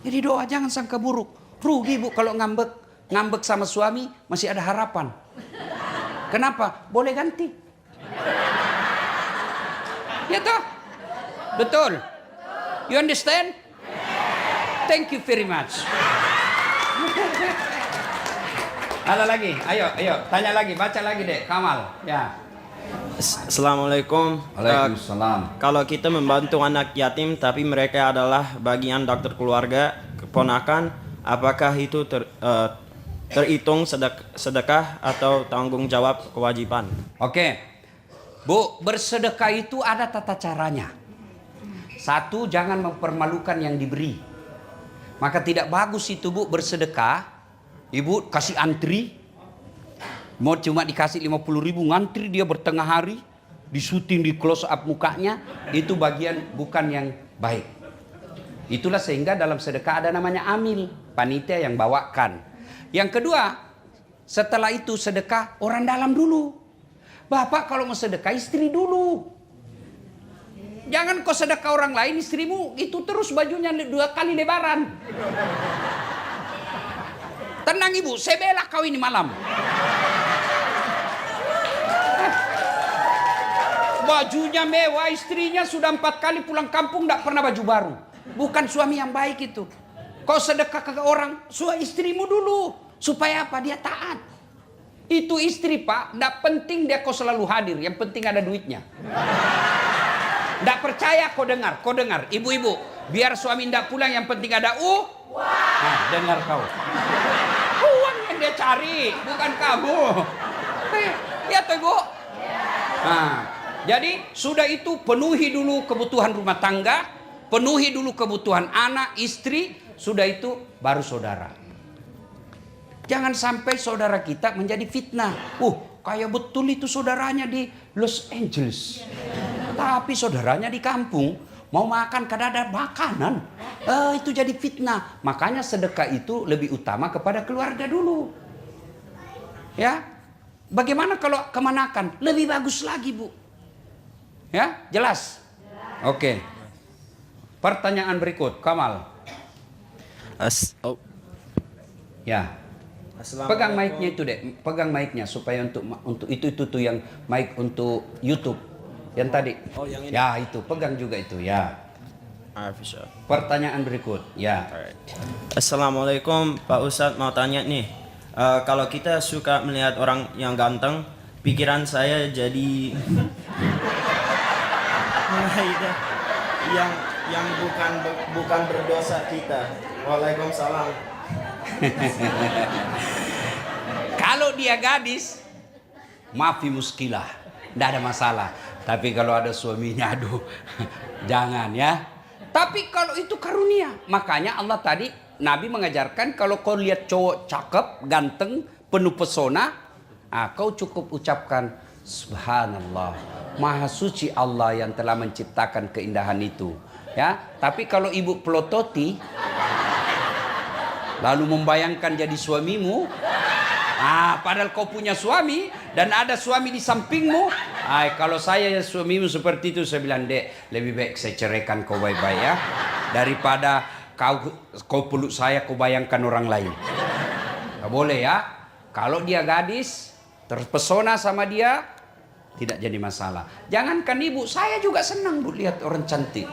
Jadi doa jangan sangka buruk. Rugi bu kalau ngambek sama suami masih ada harapan. Kenapa? Boleh ganti. Ya toh? Betul. You understand? Thank you very much. Ada lagi? Ayo, tanya lagi, baca lagi deh, Kamal. Ya. Assalamualaikum. Waalaikumsalam. Kalau kita membantu anak yatim tapi mereka adalah bagian dokter keluarga, keponakan, apakah itu terhitung sedekah atau tanggung jawab kewajiban? Oke. Bu, bersedekah itu ada tata caranya. Satu, jangan mempermalukan yang diberi. Maka tidak bagus itu bu bersedekah. Ibu kasih antri. Mau cuma dikasih 50.000 ngantri dia bertengah hari. Disuting di close up mukanya. Itu bagian bukan yang baik. Itulah sehingga dalam sedekah ada namanya amil. Panitia yang bawakan. Yang kedua, setelah itu sedekah orang dalam dulu. Bapak kalau mau sedekah istri dulu. Jangan kau sedekah orang lain istrimu itu terus bajunya 2 kali lebaran. Tenang ibu, saya bela kau ini malam. Bajunya mewah, istrinya sudah 4 kali pulang kampung tidak pernah baju baru. Bukan suami yang baik itu. Kau sedekah ke orang, istrimu dulu. Supaya apa? Dia taat. Itu istri pak, tidak penting dia kau selalu hadir. Yang penting ada duitnya. Tidak percaya kau dengar. Ibu-ibu, biar suami tidak pulang yang penting ada Nah, dengar kau. Uang yang dia cari, bukan kamu. Ya toh ibu. Nah, jadi sudah itu penuhi dulu kebutuhan rumah tangga, penuhi dulu kebutuhan anak, istri, sudah itu baru saudara. Jangan sampai saudara kita menjadi fitnah. Kayak betul itu saudaranya di Los Angeles. Tapi saudaranya di kampung mau makan kadang ada makanan. Itu jadi fitnah. Makanya sedekah itu lebih utama kepada keluarga dulu. Ya. Bagaimana kalau kemanakan? Lebih bagus lagi, Bu. Ya, jelas? Oke. Pertanyaan berikut, Kamal. Ya. Pegang mic-nya itu, Dek. Pegang mic-nya supaya untuk itu tuh yang mic untuk YouTube. Yang tadi. Oh, yang ini. Ya, itu. Pegang juga itu, ya. Pertanyaan berikut, ya. Assalamualaikum Pak Ustadz, mau tanya nih. Kalau kita suka melihat orang yang ganteng, pikiran saya jadi yang bukan berdosa kita. Waalaikumsalam. Kalau dia gadis, maafi muskilah, tidak ada masalah. Tapi kalau ada suaminya, aduh, jangan ya. Tapi kalau itu karunia, makanya Allah tadi Nabi mengajarkan kalau kau lihat cowok cakep, ganteng, penuh pesona, kau cukup ucapkan Subhanallah, Maha Suci Allah yang telah menciptakan keindahan itu. Ya, tapi kalau ibu pelototi, lalu membayangkan jadi suamimu, padahal kau punya suami dan ada suami di sampingmu. Kalau saya suamimu seperti itu, saya bilang, Dek, lebih baik saya ceraikan kau baik-baik ya, daripada kau peluk saya, kau bayangkan orang lain. Gak boleh ya. Kalau dia gadis, terpesona sama dia, tidak jadi masalah. Jangankan ibu, saya juga senang bu lihat orang cantik.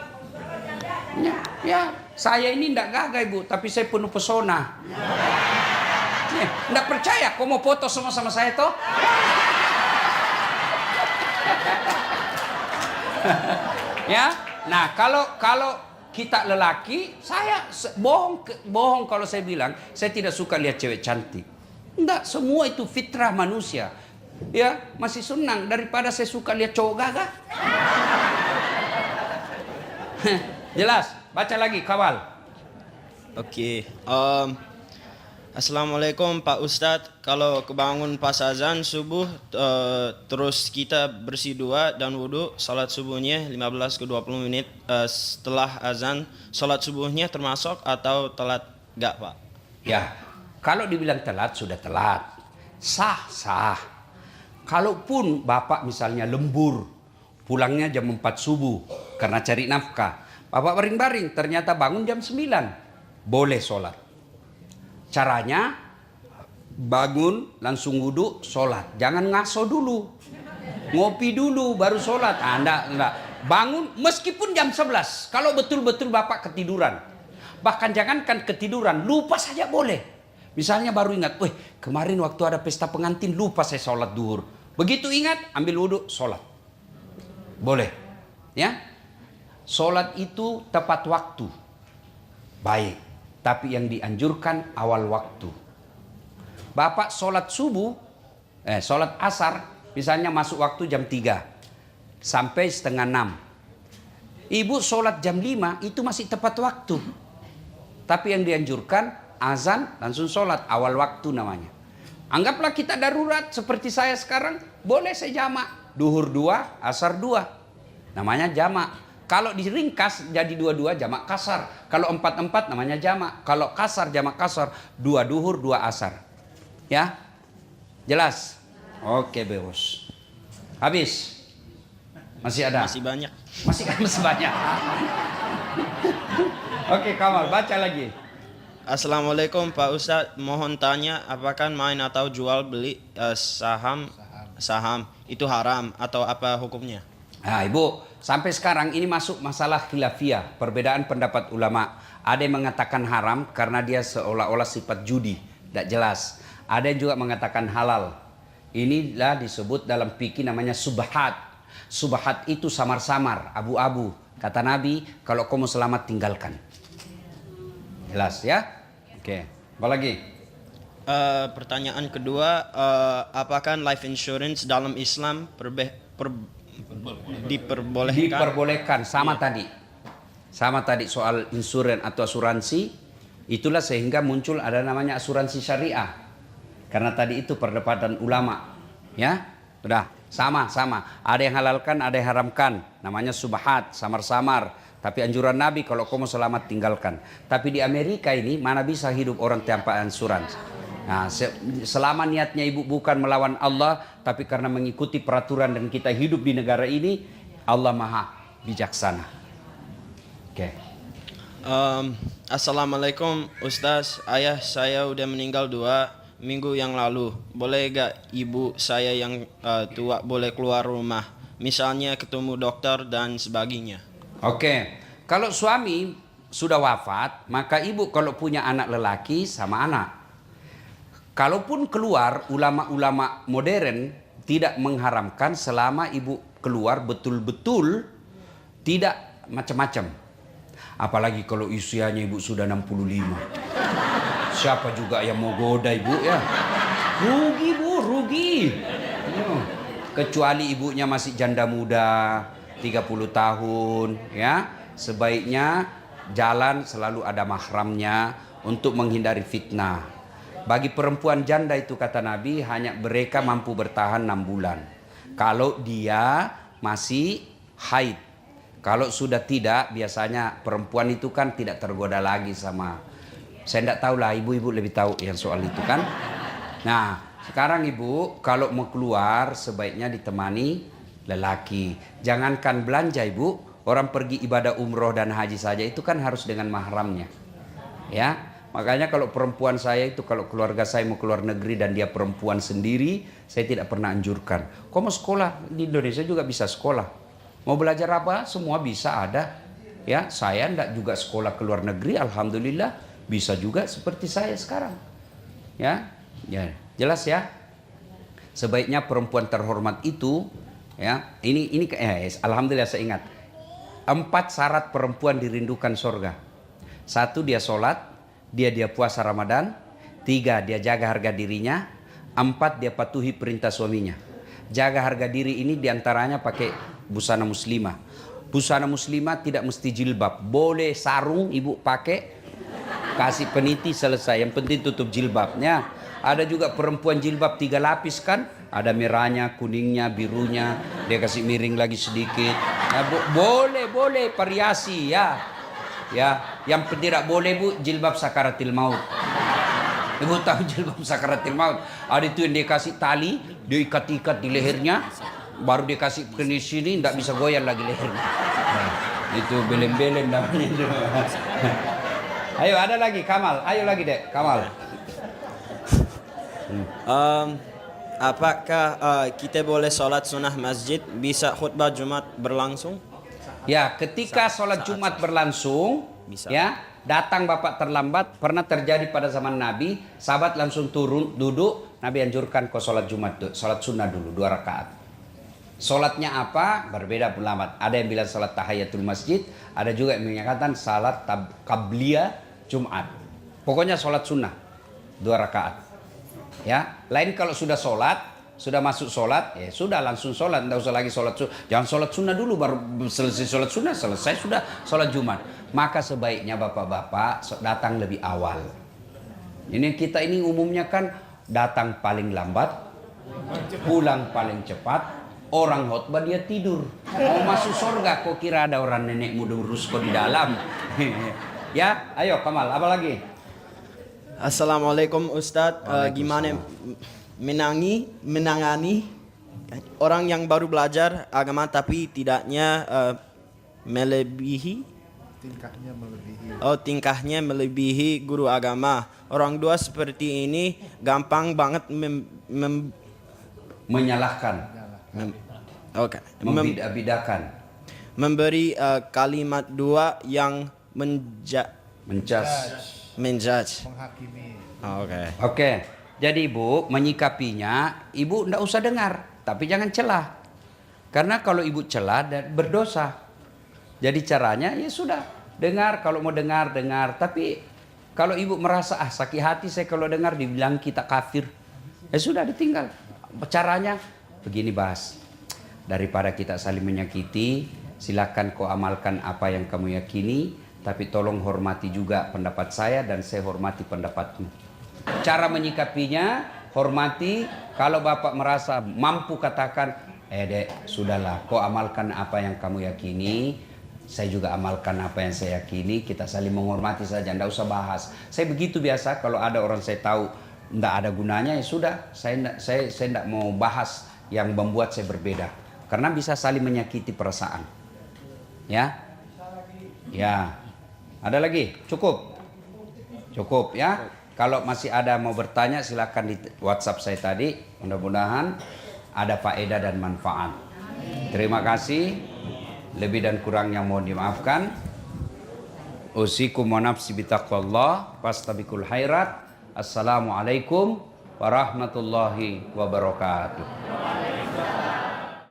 Ya, saya ini tidak gagah ibu, tapi saya penuh pesona. Tidak percaya, kau mau foto sama saya toh? Ya, nah kalau kita lelaki, saya bohong kalau saya bilang saya tidak suka lihat cewek cantik. Enggak, semua itu fitrah manusia. Ya, masih senang daripada saya suka lihat cowok gagah. Jelas, baca lagi, kawal. Oke. Assalamualaikum Pak Ustadz, kalau kebangun pas azan subuh terus kita bersih dua dan wudhu, salat subuhnya 15 ke 20 menit setelah azan, salat subuhnya termasuk atau telat gak Pak? Ya, kalau dibilang telat sudah telat, sah. Kalaupun Bapak misalnya lembur, pulangnya jam 4 subuh karena cari nafkah, Bapak baring-baring ternyata bangun jam 9, boleh sholat. Caranya bangun langsung wudhu sholat, jangan ngaso dulu, ngopi dulu baru sholat. Enggak. Bangun meskipun jam 11 kalau betul-betul Bapak ketiduran, bahkan jangankan ketiduran, lupa saja boleh. Misalnya baru ingat, kemarin waktu ada pesta pengantin lupa saya sholat duhur, begitu ingat ambil wudhu sholat, boleh ya. Sholat itu tepat waktu baik, tapi yang dianjurkan awal waktu. Bapak sholat subuh, sholat asar, misalnya masuk waktu jam 3 sampai setengah 6. Ibu sholat jam 5 itu masih tepat waktu. Tapi yang dianjurkan azan langsung sholat, awal waktu namanya. Anggaplah kita darurat seperti saya sekarang, boleh saya jamak. Duhur 2, asar 2. Namanya jamak. Kalau diringkas jadi 2-2 jamak kasar. Kalau 4-4 namanya jamak. Kalau kasar jamak kasar, 2 duhur 2 asar. Ya? Jelas? Oke, Bos. Habis? Masih ada? Masih banyak. Masih banyak. Oke, Kamal baca lagi. Assalamualaikum Pak Ustadz, mohon tanya apakah main atau jual beli saham itu haram atau apa hukumnya? Nah, Ibu, sampai sekarang ini masuk masalah khilafiyah, perbedaan pendapat ulama. Ada yang mengatakan haram karena dia seolah-olah sifat judi, tidak jelas. Ada yang juga mengatakan halal. Inilah disebut dalam fikih namanya subhat. Subhat itu samar-samar, abu-abu. Kata Nabi, kalau kamu selamat tinggalkan. Jelas ya? Oke, apa lagi? Pertanyaan kedua, apakah life insurance dalam Islam diperbolehkan? Diperbolehkan, sama tadi soal insuran atau asuransi. Itulah sehingga muncul ada namanya asuransi syariah, karena tadi itu perdebatan ulama, ya sudah sama ada yang halalkan ada yang haramkan, namanya subhat, samar-samar. Tapi anjuran Nabi kalau kamu selamat tinggalkan. Tapi di Amerika ini mana bisa hidup orang tanpa asuransi. Nah, selama niatnya ibu bukan melawan Allah, tapi karena mengikuti peraturan dan kita hidup di negara ini, Allah maha bijaksana. Oke. Assalamualaikum Ustaz, ayah saya udah meninggal 2 minggu yang lalu. Boleh gak ibu saya yang tua boleh keluar rumah? Misalnya ketemu dokter dan sebagainya. Oke. Kalau suami sudah wafat, maka ibu kalau punya anak lelaki sama anak. Kalaupun keluar, ulama-ulama modern tidak mengharamkan selama ibu keluar betul-betul tidak macam-macam. Apalagi kalau usianya ibu sudah 65. Siapa juga yang mau goda ibu ya? Rugi bu, rugi. Kecuali ibunya masih janda muda, 30 tahun ya. Sebaiknya jalan selalu ada mahramnya untuk menghindari fitnah. Bagi perempuan janda itu kata Nabi hanya mereka mampu bertahan 6 bulan. Kalau dia masih haid. Kalau sudah tidak, biasanya perempuan itu kan tidak tergoda lagi sama. Saya tidak tahu lah, ibu-ibu lebih tahu yang soal itu kan. Nah, sekarang ibu kalau mau keluar sebaiknya ditemani lelaki. Jangankan belanja ibu, orang pergi ibadah umroh dan haji saja itu kan harus dengan mahramnya. Ya. Makanya kalau perempuan saya itu, kalau keluarga saya mau keluar negeri dan dia perempuan sendiri, saya tidak pernah anjurkan. Kau mau sekolah, di Indonesia juga bisa sekolah. Mau belajar apa, semua bisa ada. Ya, saya enggak juga sekolah ke luar negeri, alhamdulillah bisa juga seperti saya sekarang. Ya, jelas ya. Sebaiknya perempuan terhormat itu, ya, ini alhamdulillah saya ingat. 4 syarat perempuan dirindukan surga. 1 dia sholat. Dia puasa Ramadan. 3 dia jaga harga dirinya. 4 dia patuhi perintah suaminya. Jaga harga diri ini diantaranya pakai busana muslimah. Busana muslimah tidak mesti jilbab, boleh sarung ibu pakai. Kasih peniti selesai. Yang penting tutup jilbabnya. Ada juga perempuan jilbab 3 lapis kan. Ada merahnya, kuningnya, birunya. Dia kasih miring lagi sedikit. Nah, boleh variasi ya. Ya, yang tidak boleh Bu, jilbab sakaratil maut. Ibu tahu jilbab sakaratil maut? Ada itu yang dia kasih tali, dia ikat-ikat di lehernya, baru dia kasih ke sini, tidak bisa goyang lagi lehernya. Nah, itu belen-belen namanya itu. Ayo ada lagi Kamal, ayo lagi Dek, Kamal. Apakah kita boleh sholat sunnah masjid bisa khutbah Jumat berlangsung? Ya, ketika sholat Jumat berlangsung, Bisa. ya datang bapak terlambat, pernah terjadi pada zaman Nabi, sahabat langsung turun duduk, Nabi anjurkan kau sholat Jumat, sholat sunnah dulu 2 rakaat. Sholatnya apa? Berbeda ulama. Ada yang bilang sholat tahiyatul masjid, ada juga yang menyatakan sholat qabliyah Jumat. Pokoknya sholat sunnah 2 rakaat. Ya, lain kalau sudah sholat, sudah masuk sholat, ya sudah langsung sholat, tidak usah lagi sholat sunnah. Jangan sholat sunnah dulu, baru selesai sholat sunnah, selesai sudah sholat Jumat. Maka sebaiknya bapak-bapak datang lebih awal. Ini kita ini umumnya kan datang paling lambat, pulang paling cepat. Orang khotbah dia tidur. Mau masuk surga, kok kira ada orang nenek muda urus kok di dalam. Ya, ayo Kamal, apa lagi? Assalamualaikum Ustadz, gimana menangani orang yang baru belajar agama tapi tidaknya tingkahnya melebihi guru agama. Orang tua seperti ini gampang banget Menyalahkan, membidak-bidakan, memberi kalimat dua yang menjudge. Menghakimi. Oke. Jadi Ibu menyikapinya, Ibu tidak usah dengar, tapi jangan celah. Karena kalau Ibu celah dan berdosa. Jadi caranya ya sudah, dengar kalau mau dengar. Tapi kalau Ibu merasa sakit hati saya kalau dengar dibilang kita kafir, ya sudah ditinggal. Caranya begini bahas. Daripada kita saling menyakiti, silakan kau amalkan apa yang kamu yakini, tapi tolong hormati juga pendapat saya dan saya hormati pendapatmu. Cara menyikapinya, hormati. Kalau Bapak merasa mampu katakan, Dek, sudahlah, kau amalkan apa yang kamu yakini, saya juga amalkan apa yang saya yakini, kita saling menghormati saja, tidak usah bahas. Saya begitu biasa, kalau ada orang saya tahu tidak ada gunanya, ya sudah, saya tidak mau bahas yang membuat saya berbeda. Karena bisa saling menyakiti perasaan. Ya. Ada lagi? Cukup ya. Kalau masih ada mau bertanya silakan di WhatsApp saya tadi. Mudah-mudahan ada faedah dan manfaat. Terima kasih. Lebih dan kurangnya mohon dimaafkan. Usikum wa nafsi bitaqwallah fastabiqul khairat. Assalamualaikum warahmatullahi wabarakatuh.